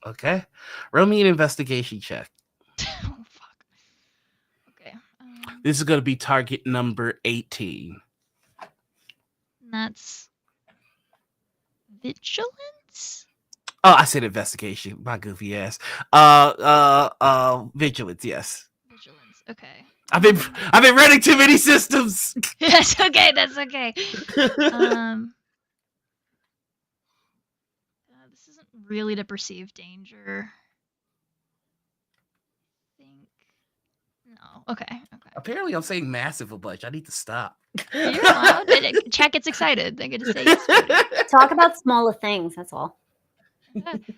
Okay. Roll me an investigation check. Oh, fuck. Okay. This is going to be target number 18. That's vigilance? Oh, I said investigation. My goofy ass. Vigilance, yes. Vigilance. Okay. I've been running too many systems. That's okay. That's okay. This isn't really to perceive danger. No. Okay. Apparently, I'm saying massive a bunch. I need to stop. You're allowed. Chat gets excited. They get to say yes. Talk about smaller things. That's all.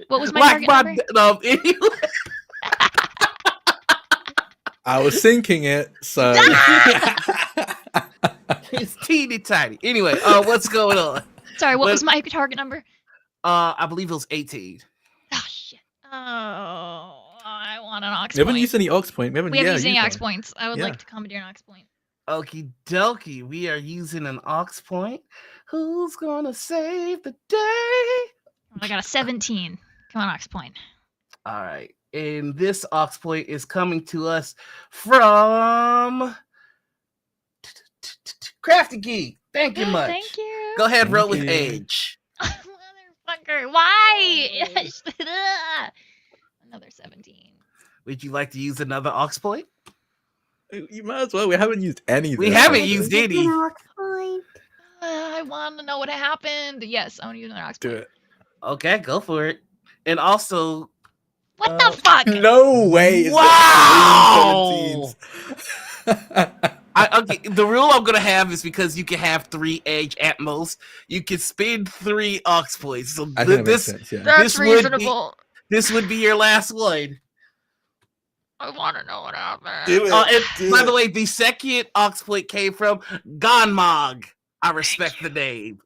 What was my target number? Anyway. I was thinking it, so It's teeny tiny. Anyway, what's going on? Sorry, what was my target number? I believe it was 18. Oh shit. Oh, I want an ox we haven't point. used any ox point. We haven't used any used ox one. points. I would Yeah. like to commandeer an ox point. Okie dokie. We are using an ox point. Who's gonna save the day? I got a 17. Come on, ox point. All right. And this ox point is coming to us from Crafty Geek. Thank you much. Thank you. Go ahead, roll Thank with you. age. Motherfucker, why? Another 17. Would you like to use another ox point? You might as well. We haven't used any. We haven't used any. I want to know what happened. Yes, I want to use another ox Do point. it. Okay, go for it. And also, What the fuck? No way. is Wow! there 17s. okay, the rule I'm gonna have is because you can have 3 age at most. You can spend 3 ox points. So I think that makes this sense, yeah. That's this would be- reasonable. this would be your last one. I want to know what happened. Do it. And by the way, the second Oxploit came from Gonmog. I respect the name.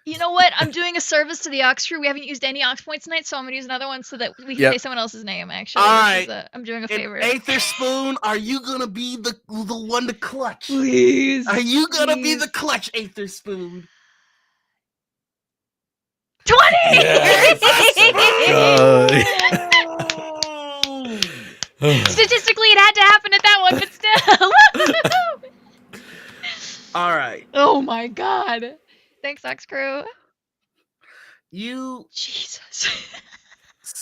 You know what? I'm doing a service to the Ox crew. We haven't used any Ox points tonight, so I'm gonna use another one so that we can say someone else's name. Actually, Alright. I'm doing a And favor. Aether Spoon, are you gonna be the one to clutch? Please. Are you gonna be the clutch, Aether Spoon? 20. Statistically, it had to happen at that one, but still. All right. Oh my god. Thanks, Ox crew. You Jesus.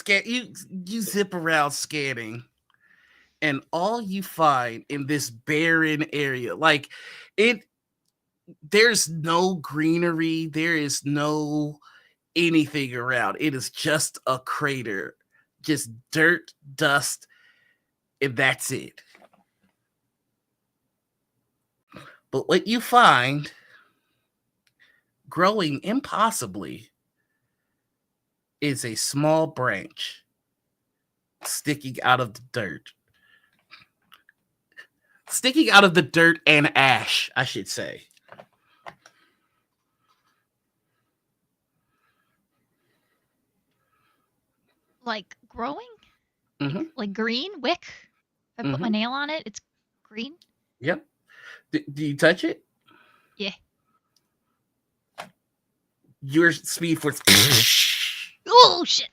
you zip around scanning, and all you find in this barren area, like there's no greenery, there is no anything around. It is just a crater, just dirt, dust, and that's it. But what you find growing impossibly is a small branch sticking out of the dirt. Sticking out of the dirt and ash, I should say. Like growing? Mhm. Like green? Wick? I put my Mhm. nail on it. It's green? Yep. Do you touch it? Yeah. Your speed force Oh, shit.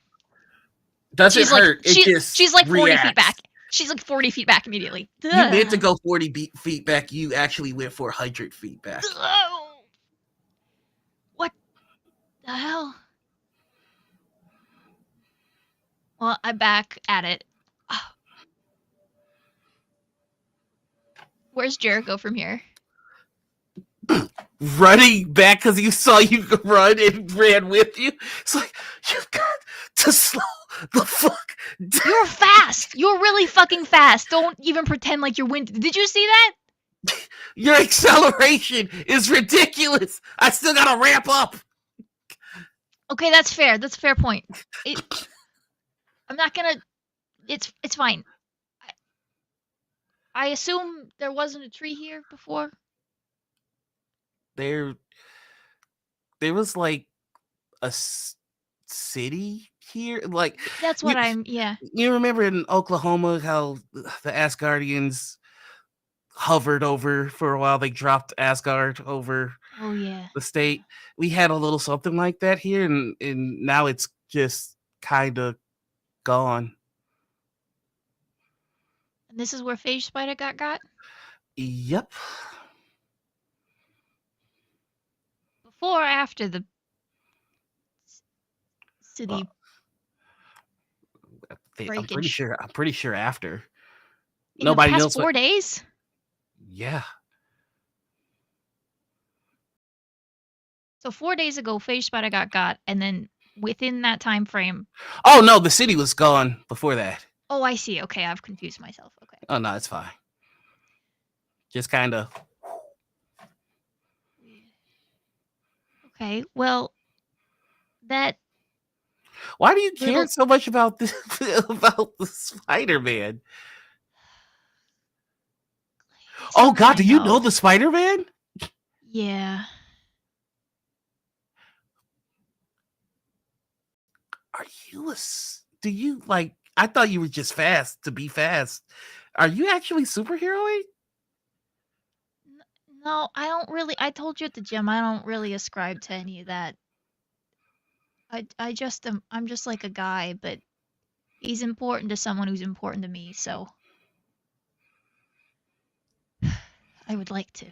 doesn't She's like, hurt. she's like 40 reacts. feet back. She's like 40 feet back immediately. You meant to go 40 feet back. You actually went 400 feet back. What the hell? Well, I'm back at it. Where's Jericho from here? Running back because he saw you run and ran with you. It's like, you've got to slow the fuck down. You're fast. You're really fucking fast. Don't even pretend like you're winded. Did you see that? Your acceleration is ridiculous. I still gotta ramp up. Okay, that's fair. That's a fair point. I'm not gonna. It's fine. I assume there wasn't a tree here before. There was like a city here. Like That's what yeah. you remember in Oklahoma how the Asgardians hovered over for a while. They dropped Asgard over Oh yeah. the state. We had a little something like that here, and now it's just kind of gone. And this is where Phage Spider got? Yep. Before or after the city I'm breakage? pretty sure after. In Nobody the past knows 4 days? Yeah. So 4 days ago, Phage Spider got, and then within that time frame. Oh no, the city was gone before that. Oh, I see. Okay, I've confused myself. Okay. Oh no, it's fine. Just kind of. Okay, well, that. Why do you care so much about this about the Spider-Man? Oh God, do you know the Spider-Man? Yeah. Are you do you like? I thought you were just fast to be fast. Are you actually superhero-y? No, I don't really. I told you at the gym, I don't really ascribe to any of that. I just am. I'm just like a guy, but he's important to someone who's important to me. So I would like to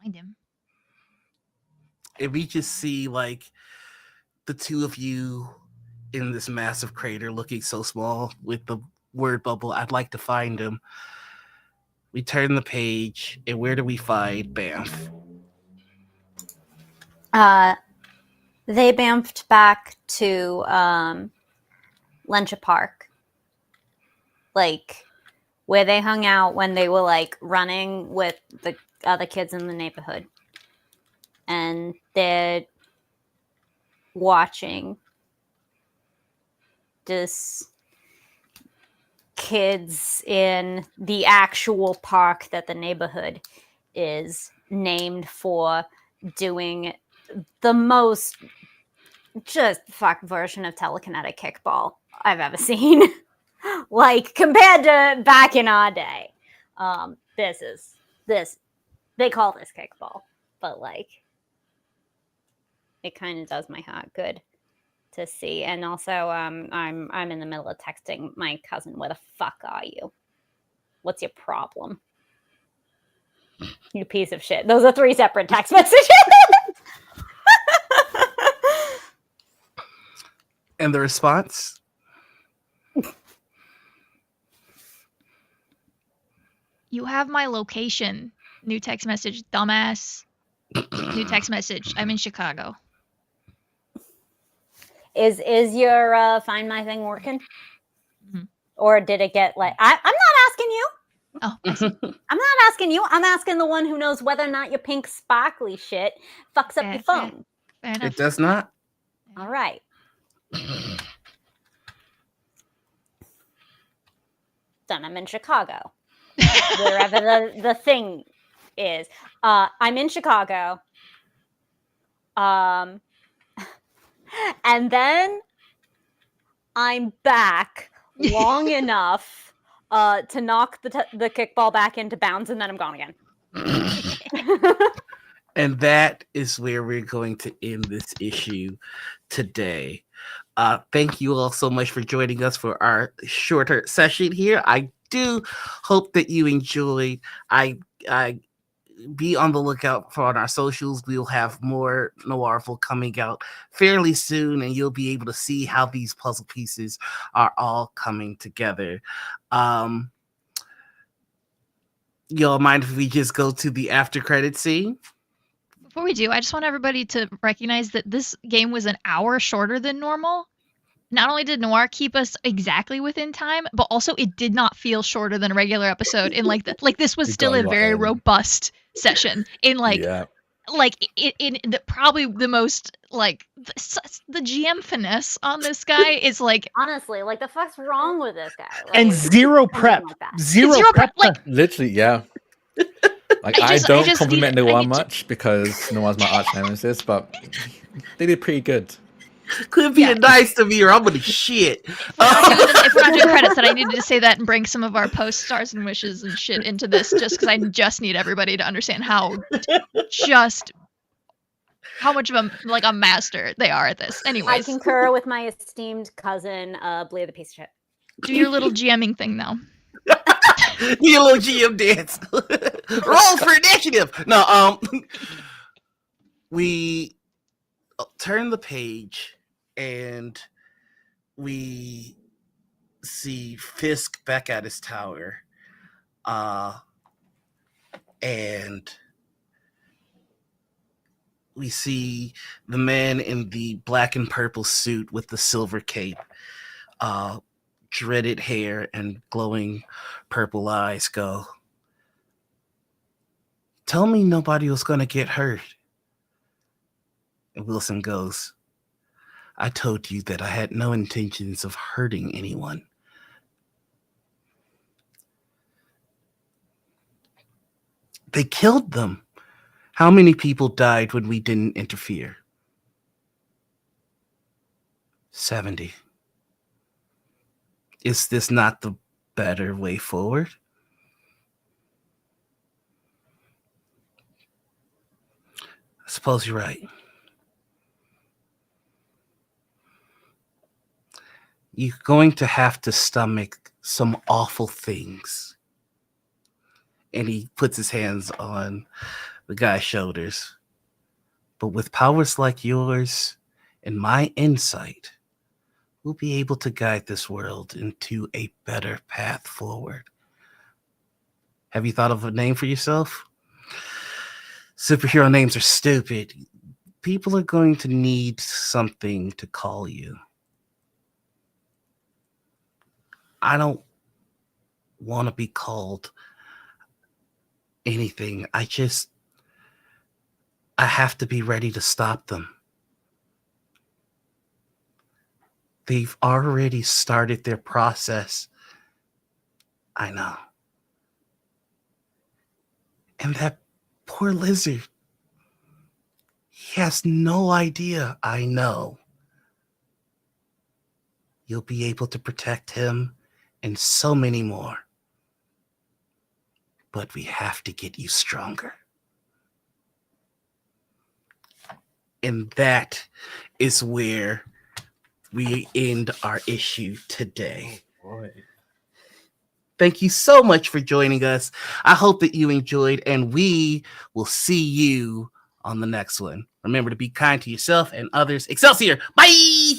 find him. If we just see like the two of you in this massive crater looking so small with the word bubble, I'd like to find him. We turn the page, and where do we find Banff? They bamfed back to Lencha Park, like where they hung out when they were like running with the other kids in the neighborhood, and they're watching this kids in the actual park that the neighborhood is named for doing the most just fuck version of telekinetic kickball I've ever seen. Like, compared to back in our day. This they call this kickball, but like it kind of does my heart good to see. And also I'm in the middle of texting my cousin, where the fuck are you? What's your problem? You piece of shit. Those are 3 separate text messages. And the response? You have my location. New text message, dumbass. New text message. I'm in Chicago. Is your find my thing working? Mhm. Or did it get like I'm not asking you. Oh, I'm not asking you. I'm asking the one who knows whether or not your pink sparkly shit fucks up your phone. fair enough. It does not. All right. Then I'm in Chicago. Wherever the thing is. I'm in Chicago. And then I'm back long enough to knock the kickball back into bounds, and then I'm gone again. And that is where we're going to end this issue today. Thank you all so much for joining us for our shorter session here. I do hope that you enjoyed. I be on the lookout for on our socials. We'll have more Noirvel coming out fairly soon, and you'll be able to see how these puzzle pieces are all coming together. Y'all mind if we just go to the after credit scene? Before we do, I just want everybody to recognize that this game was an hour shorter than normal. Not only did Noir keep us exactly within time, but also it did not feel shorter than a regular episode. In like this was We still got a a lot very in. robust session. In Yeah. in the, probably the most like the GM finesse on this guy is like Honestly, like the fuck's wrong with this guy? Like, And zero something prep. like that. Zero prep. like Literally, yeah. Like I I just don't need- compliment I Noir need to- much because Noir's my arch nemesis, but they did pretty good. Quit being Yeah. nice to me or I'm gonna shit. if we're not doing credits, then I needed to say that and bring some of our post stars and wishes and shit into this, just because I just need everybody to understand how much of a master they are at this. I Anyways, concur with my esteemed cousin, Blar the piece of shit. do your little GMing thing though. You little GM dance. Roll for initiative. No, we turn the page and we see Fisk back at his tower. And we see the man in the black and purple suit with the silver cape, dreaded hair and glowing purple eyes go, "Tell me nobody was going to get hurt." And Wilson goes, "I told you that I had no intentions of hurting anyone." They killed them. How many people died when we didn't interfere? 70. Is this not the better way forward? I suppose you're right. You're going to have to stomach some awful things. And he puts his hands on the guy's shoulders. But with powers like yours and my insight, we'll be able to guide this world into a better path forward. Have you thought of a name for yourself? Superhero names are stupid. People are going to need something to call you. I don't want to be called anything. I have to be ready to stop them. They've already started their process I know. And that poor lizard. He has no idea I know. You'll be able to protect him and so many more. But we have to get you stronger. And that is where we end our issue today. Boy. Thank you so much for joining us. I hope that you enjoyed, and we will see you on the next one. Remember to be kind to yourself and others. Excelsior! Bye!